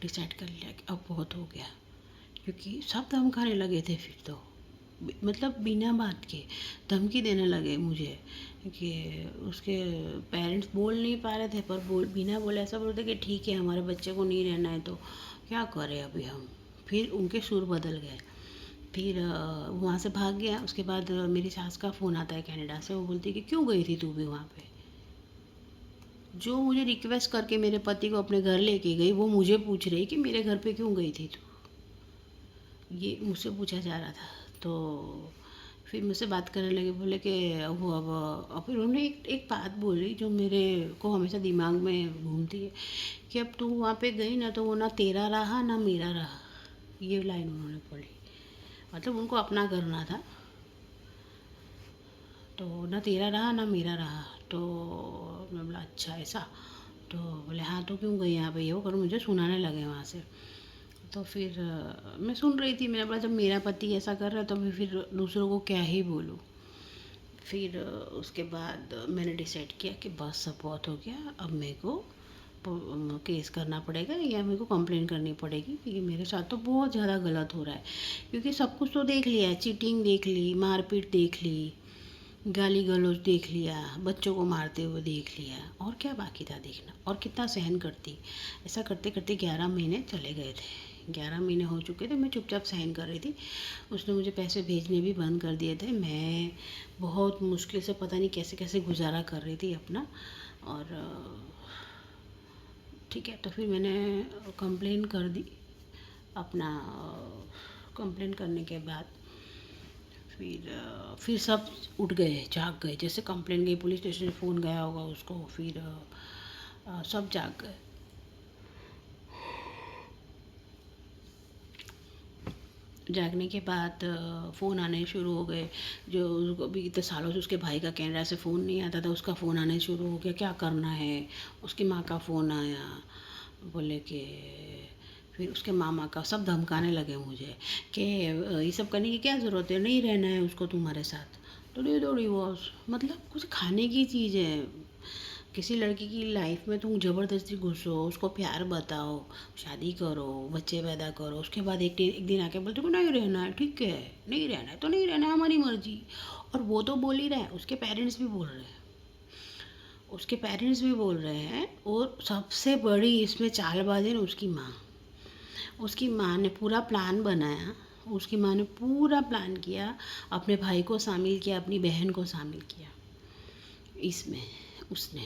डिसाइड कर लिया कि अब बहुत हो गया, क्योंकि सब धमकाने लगे थे फिर तो, मतलब बिना बात के धमकी देने लगे मुझे। कि उसके पेरेंट्स बोल नहीं पा रहे थे, पर बिना बोले ऐसा बोलते कि ठीक है हमारे बच्चे को नहीं रहना है तो क्या करें अभी हम। फिर उनके सुर बदल गए। फिर वहाँ से भाग गया। उसके बाद मेरी सास का फ़ोन आता है कनाडा से, वो बोलती है कि क्यों गई थी तू भी वहाँ पे। जो मुझे रिक्वेस्ट करके मेरे पति को अपने घर लेके गई, वो मुझे पूछ रही कि मेरे घर पे क्यों गई थी तू, ये मुझसे पूछा जा रहा था। तो फिर मुझसे बात करने लगे, बोले कि वो अब और फिर उन्होंने एक बात बोली जो मेरे को हमेशा दिमाग में घूमती है, कि अब तू वहाँ पे गई ना, तो वो ना तेरा रहा ना मेरा रहा। ये लाइन उन्होंने पढ़ी, मतलब उनको अपना करना था, तो ना तेरा रहा ना मेरा रहा। तो मैं बोला अच्छा ऐसा। तो बोले हाँ तो क्यों गई यहाँ पे, ये वो कर मुझे सुनाने लगे वहाँ से। तो फिर मैं सुन रही थी। मैंने बोला जब मेरा पति ऐसा कर रहा है तो मैं फिर दूसरों को क्या ही बोलूँ। फिर उसके बाद मैंने डिसाइड किया कि बस सब बहुत हो गया, अब मेरे को केस करना पड़ेगा या मेरे को कंप्लेन करनी पड़ेगी, क्योंकि मेरे साथ तो बहुत ज़्यादा गलत हो रहा है। क्योंकि सब कुछ तो देख लिया है, चीटिंग देख ली, मारपीट देख ली, गाली गलौज देख लिया, बच्चों को मारते हुए देख लिया, और क्या बाकी था देखना। और कितना सहन करती। ऐसा करते करते 11 महीने चले गए थे, 11 महीने हो चुके थे, मैं चुपचाप सहन कर रही थी। उसने मुझे पैसे भेजने भी बंद कर दिए थे। मैं बहुत मुश्किल से पता नहीं कैसे कैसे गुजारा कर रही थी अपना। और ठीक है, तो फिर मैंने कंप्लेन कर दी अपना। कंप्लेन करने के बाद फिर सब उठ गए, जाग गए, जैसे कंप्लेन गई पुलिस स्टेशन, फ़ोन गया होगा उसको। फिर सब जाग गए। जागने के बाद फ़ोन आने शुरू हो गए। जो उसको अभी इतने सालों से उसके भाई का कनाडा से फ़ोन नहीं आता था, उसका फ़ोन आने शुरू हो गया, क्या करना है। उसकी माँ का फ़ोन आया, बोले कि फिर उसके मामा का, सब धमकाने लगे मुझे कि ये सब करने की क्या ज़रूरत है, नहीं रहना है उसको तुम्हारे साथ तो दे दो डिवोर्स। मतलब कुछ खाने की चीज़ है। किसी लड़की की लाइफ में तुम ज़बरदस्ती घुसो, उसको प्यार बताओ, शादी करो, बच्चे पैदा करो, उसके बाद एक दिन आके बोलते को नहीं रहना है, ठीक है नहीं रहना है तो नहीं रहना है, हमारी मर्जी। और वो तो बोल ही रहा है, उसके पेरेंट्स भी बोल रहे हैं, उसके पेरेंट्स भी बोल रहे हैं। और सबसे बड़ी इसमें चालबाज है ना उसकी माँ। उसकी माँ ने पूरा प्लान बनाया, उसकी माँ ने पूरा प्लान किया, अपने भाई को शामिल किया, अपनी बहन को शामिल किया इसमें उसने।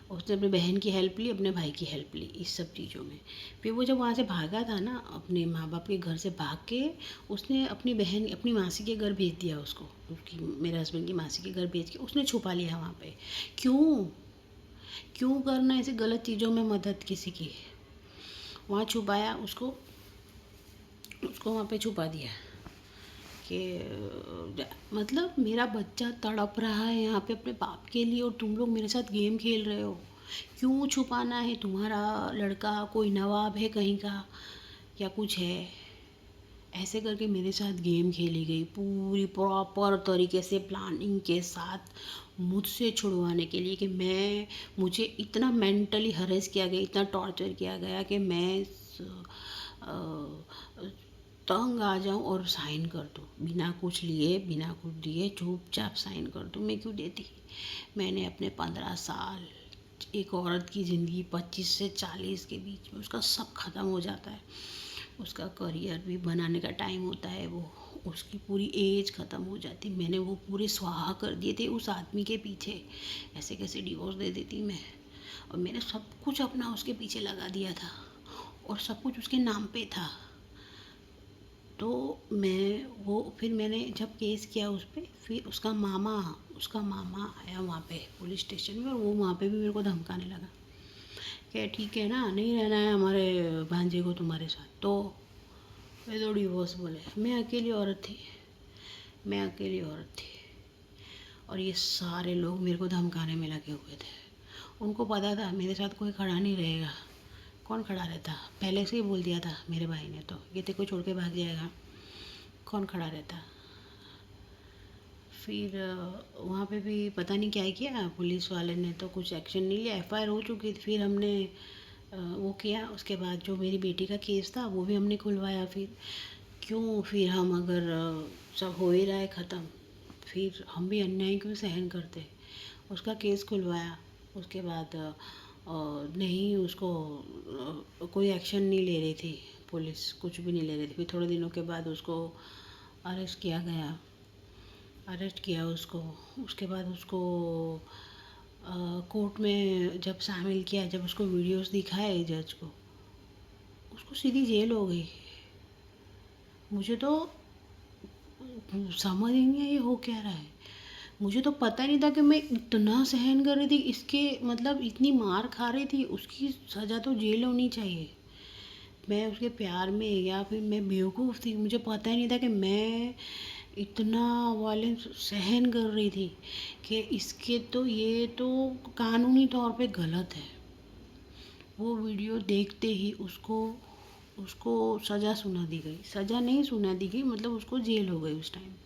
उसने अपनी बहन की हेल्प ली, अपने भाई की हेल्प ली इस सब चीज़ों में। फिर वो जब वहाँ से भागा था ना, अपने माँ बाप के घर से भाग के, उसने अपनी बहन, अपनी मासी के घर भेज दिया उसको, उसकी, मेरे हस्बैंड की मासी के घर भेज के उसने छुपा लिया वहाँ पे। क्यों? क्यों करना ऐसे गलत चीज़ों में मदद किसी की? वहाँ छुपाया उसको, उसको वहाँ पे छुपा दिया कि मतलब मेरा बच्चा तड़प रहा है यहाँ पे अपने बाप के लिए और तुम लोग मेरे साथ गेम खेल रहे हो। क्यों छुपाना है? तुम्हारा लड़का कोई नवाब है कहीं का या कुछ है? ऐसे करके मेरे साथ गेम खेली गई, पूरी प्रॉपर तरीके से प्लानिंग के साथ मुझसे छुड़वाने के लिए, कि मुझे इतना मेंटली हरेस किया गया, इतना टॉर्चर किया गया कि मैं तंग आ जाऊं और साइन कर दूं, बिना कुछ लिए, बिना कुछ दिए चुपचाप साइन कर दूं। मैं क्यों देती? मैंने अपने 15 साल, एक औरत की ज़िंदगी 25 से 40 के बीच में उसका सब ख़त्म हो जाता है। उसका करियर भी बनाने का टाइम होता है, वो उसकी पूरी एज ख़त्म हो जाती। मैंने वो पूरे स्वाहा कर दिए थे उस आदमी के पीछे। ऐसे कैसे डिवोर्स दे देती मैं? और मैंने सब कुछ अपना उसके पीछे लगा दिया था और सब कुछ उसके नाम पे था। तो मैं वो फिर मैंने जब केस किया उस पर, फिर उसका मामा आया वहाँ पे पुलिस स्टेशन में, और वो वहाँ पे भी मेरे को धमकाने लगा कि ठीक है ना, नहीं रहना है हमारे भांजे को तुम्हारे साथ, तो मैं तो डिवोर्स बोले। मैं अकेली औरत थी और ये सारे लोग मेरे को धमकाने में लगे हुए थे। उनको पता था मेरे साथ कोई खड़ा नहीं रहेगा। कौन खड़ा रहता? पहले से ही बोल दिया था मेरे भाई ने, तो ये तेरे को छोड़ के भाग जाएगा, कौन खड़ा रहता? फिर वहाँ पे भी पता नहीं क्या किया पुलिस वाले ने, तो कुछ एक्शन नहीं लिया। एफआईआर हो चुकी थी। फिर हमने वो किया, उसके बाद जो मेरी बेटी का केस था वो भी हमने खुलवाया। फिर क्यों, फिर हम अगर सब हो ही रहा है ख़त्म, फिर हम भी अन्याय क्यों सहन करते? उसका केस खुलवाया। उसके बाद नहीं, उसको कोई एक्शन नहीं ले रही थी पुलिस, कुछ भी नहीं ले रही थी। फिर थोड़े दिनों के बाद उसको अरेस्ट किया गया, अरेस्ट किया उसको। उसके बाद उसको कोर्ट में जब शामिल किया, जब उसको वीडियोस दिखाए जज को, उसको सीधी जेल हो गई। मुझे तो समझ ही नहीं आई ये हो क्या रहा है। मुझे तो पता नहीं था कि मैं इतना सहन कर रही थी इसके, मतलब इतनी मार खा रही थी, उसकी सज़ा तो जेल होनी चाहिए। मैं उसके प्यार में, या फिर मैं बेवकूफ़ थी, मुझे पता ही नहीं था कि मैं इतना वायलेंस सहन कर रही थी कि इसके तो, ये तो कानूनी तौर पे गलत है। वो वीडियो देखते ही उसको उसको सज़ा सुना दी गई। सज़ा नहीं सुना दी गई, मतलब उसको जेल हो गई। उस टाइम पे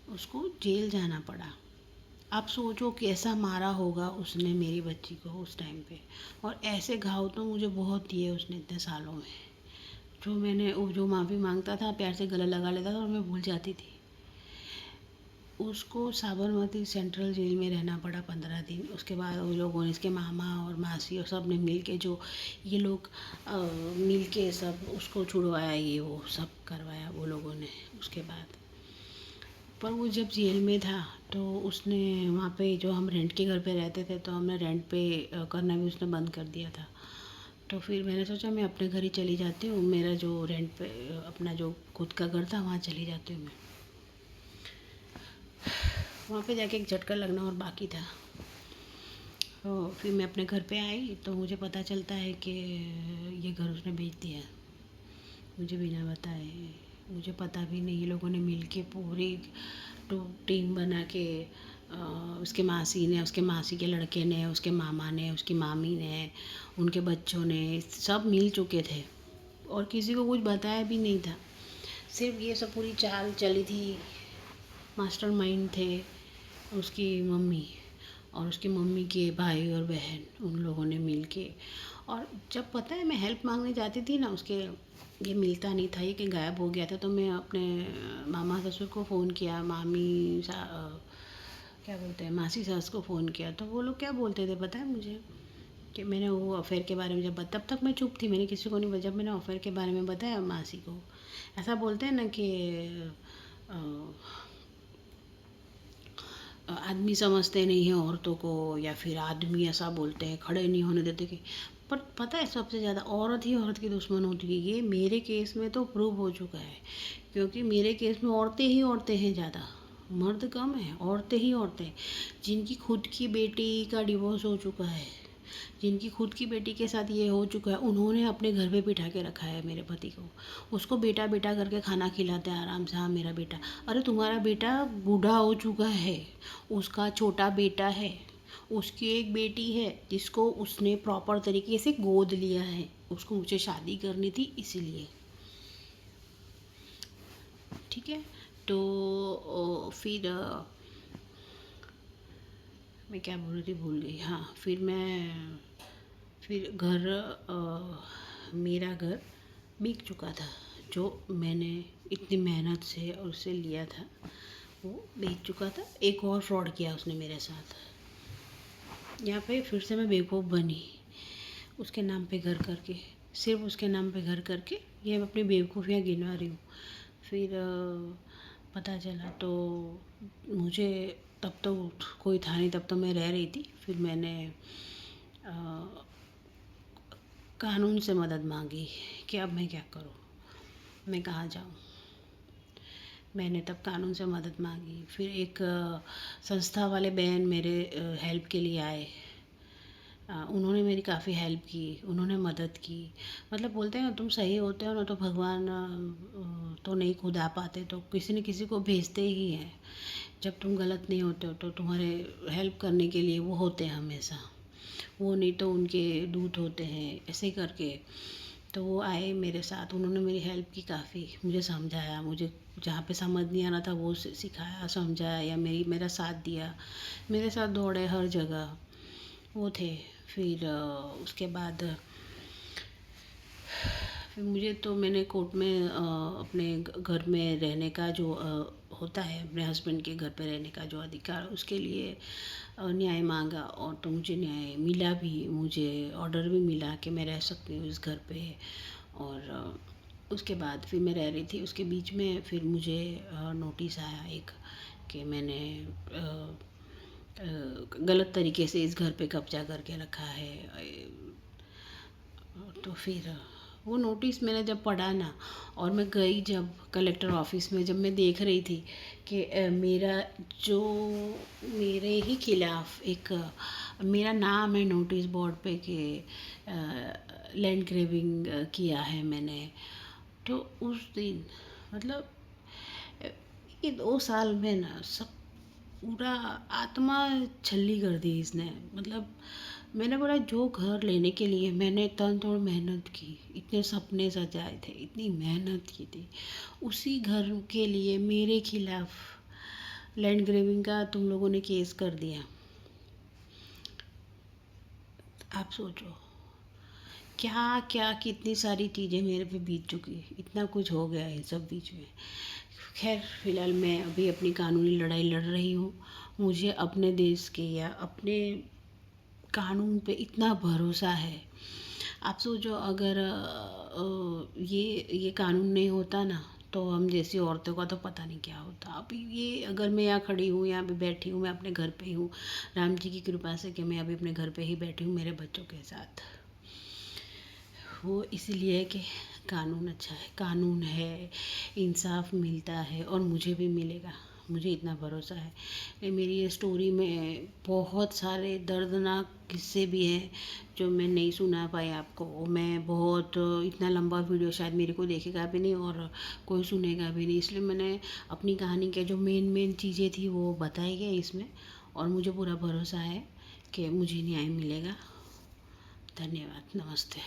उसको जेल जाना पड़ा। आप सोचो कैसा मारा होगा उसने मेरी बच्ची को उस टाइम पे। और ऐसे घाव तो मुझे बहुत दिए उसने इतने सालों में। जो माफ़ी मांगता था, प्यार से गला लगा लेता था और मैं भूल जाती थी। उसको साबरमती सेंट्रल जेल में रहना पड़ा 15 दिन। उसके बाद वो लोगों ने, इसके मामा और मासी और सब ने मिल के, जो ये लोग मिल के सब उसको छुड़वाया, ये वो सब करवाया वो लोगों ने। उसके बाद पर वो जब जेल में था तो उसने वहाँ पे, जो हम रेंट के घर पे रहते थे, तो हमने रेंट पे करना भी उसने बंद कर दिया था। तो फिर मैंने सोचा मैं अपने घर ही चली जाती हूँ, मेरा जो रेंट पे अपना जो खुद का घर था वहाँ चली जाती हूँ मैं। वहाँ पे जाके एक झटका लगना और बाकी था। तो फिर मैं अपने घर पे आई तो मुझे पता चलता है कि ये घर उसने बेच दिया, मुझे बिना बताए। मुझे पता भी नहीं, ये लोगों ने मिल के पूरी टीम बना के, उसके मासी ने, उसके मासी के लड़के ने, उसके मामा ने, उसकी मामी ने, उनके बच्चों ने, सब मिल चुके थे और किसी को कुछ बताया भी नहीं था। सिर्फ ये सब पूरी चाल चली थी। मास्टरमाइंड थे उसकी मम्मी और उसकी मम्मी के भाई और बहन, उन लोगों ने मिल के। और जब पता है मैं हेल्प मांगने जाती थी ना उसके, ये मिलता नहीं था, ये कि गायब हो गया था, तो मैं अपने मामा ससुर को फ़ोन किया, क्या बोलते हैं, मासी सास को फ़ोन किया। तो वो लोग क्या बोलते थे पता है मुझे, कि मैंने वो अफेयर के बारे में जब तब तक मैं चुप थी, मैंने किसी को नहीं, जब मैंने अफेयर के बारे में बताया मासी को, ऐसा बोलते हैं ना कि आदमी समझते नहीं हैं औरतों को, या फिर आदमी ऐसा बोलते हैं, खड़े नहीं होने देते कि, पर पता है सबसे ज़्यादा औरत ही औरत की दुश्मन होती है। ये मेरे केस में तो प्रूव हो चुका है, क्योंकि मेरे केस में औरतें ही औरतें हैं ज़्यादा, मर्द कम है, औरतें ही औरतें, जिनकी खुद की बेटी का डिवोर्स हो चुका है, जिनकी खुद की बेटी के साथ ये हो चुका है, उन्होंने अपने घर पे बिठा के रखा है मेरे पति को। उसको बेटा बेटा करके खाना खिलाते हैं आराम से, हाँ मेरा बेटा। अरे तुम्हारा बेटा बूढ़ा हो चुका है, उसका छोटा बेटा है, उसकी एक बेटी है जिसको उसने प्रॉपर तरीके से गोद लिया है, उसको मुझे शादी करनी थी इसीलिए। ठीक है, तो फिर मैं क्या बोल रही थी, भूल गई। हाँ, फिर घर, मेरा घर बिक चुका था, जो मैंने इतनी मेहनत से और उससे लिया था वो बिक चुका था। एक और फ्रॉड किया उसने मेरे साथ, यहाँ पे फिर से मैं बेवकूफ़ बनी, उसके नाम पे घर करके, सिर्फ उसके नाम पे घर करके ये मैं अपनी बेवकूफ़ियाँ गिनवा रही हूँ। फिर पता चला तो मुझे, तब तो कोई था नहीं, तब तो मैं रह रही थी। फिर मैंने अ, कानून से मदद मांगी कि अब मैं क्या करूँ, मैं कहाँ जाऊँ। मैंने तब कानून से मदद मांगी। फिर एक संस्था वाले बहन मेरे हेल्प के लिए आए। उन्होंने मेरी काफ़ी हेल्प की, उन्होंने मदद की। मतलब बोलते हैं ना, तुम सही होते हो ना तो भगवान तो नहीं खुद आ पाते, तो किसी न किसी को भेजते ही हैं। जब तुम गलत नहीं होते हो तो तुम्हारे हेल्प करने के लिए वो होते हैं हमेशा, वो नहीं तो उनके दूत होते हैं, ऐसे करके। तो वो आए मेरे साथ, उन्होंने मेरी हेल्प की काफ़ी, मुझे समझाया, मुझे जहाँ पे समझ नहीं आ रहा था वो सिखाया, समझाया, या मेरा साथ दिया, मेरे साथ दौड़े हर जगह, वो थे। फिर उसके बाद फिर मुझे तो, मैंने कोर्ट में अपने घर में रहने का जो होता है, अपने हस्बैंड के घर पे रहने का जो अधिकार, उसके लिए न्याय मांगा, और तो मुझे न्याय मिला भी, मुझे ऑर्डर भी मिला कि मैं रह सकती हूँ इस घर पे। और उसके बाद फिर मैं रह रही थी, उसके बीच में फिर मुझे नोटिस आया एक, कि मैंने गलत तरीके से इस घर पे कब्जा करके रखा है। तो फिर वो नोटिस मैंने जब पढ़ा ना, और मैं गई जब कलेक्टर ऑफिस में, जब मैं देख रही थी कि मेरा जो, मेरे ही खिलाफ एक, मेरा नाम है नोटिस बोर्ड पे कि लैंड ग्रेबिंग किया है मैंने, तो उस दिन मतलब ये 2 साल में ना सब पूरा आत्मा छल्ली कर दी इसने। मतलब मैंने बोला, जो घर लेने के लिए मैंने तन तोड़ मेहनत की, इतने सपने सजाए थे, इतनी मेहनत की थी, उसी घर के लिए मेरे खिलाफ लैंड ग्रेविंग का तुम लोगों ने केस कर दिया। आप सोचो क्या क्या कितनी सारी चीज़ें मेरे पे बीत चुकी है, इतना कुछ हो गया है सब बीच में। खैर फिलहाल मैं अभी अपनी कानूनी लड़ाई लड़ रही हूँ। मुझे अपने देश के या अपने कानून पे इतना भरोसा है। आप सोचो, अगर ये कानून नहीं होता ना, तो हम जैसी औरतों का तो पता नहीं क्या होता। अभी ये, अगर मैं यहाँ खड़ी हूँ, यहाँ पे बैठी हूँ, मैं अपने घर पे ही हूँ, राम जी की कृपा से कि मैं अभी अपने घर पे ही बैठी हूँ मेरे बच्चों के साथ। वो इसलिए है कि कानून अच्छा है, कानून है, इंसाफ मिलता है, और मुझे भी मिलेगा, मुझे इतना भरोसा है। मेरी ये स्टोरी में बहुत सारे दर्दनाक किस्से भी हैं जो मैं नहीं सुना पाई आपको। मैं बहुत, इतना लंबा वीडियो शायद मेरे को देखेगा भी नहीं और कोई सुनेगा भी नहीं, इसलिए मैंने अपनी कहानी के जो मेन मेन चीज़ें थी वो बताई गई इसमें, और मुझे पूरा भरोसा है कि मुझे न्याय मिलेगा। धन्यवाद, नमस्ते।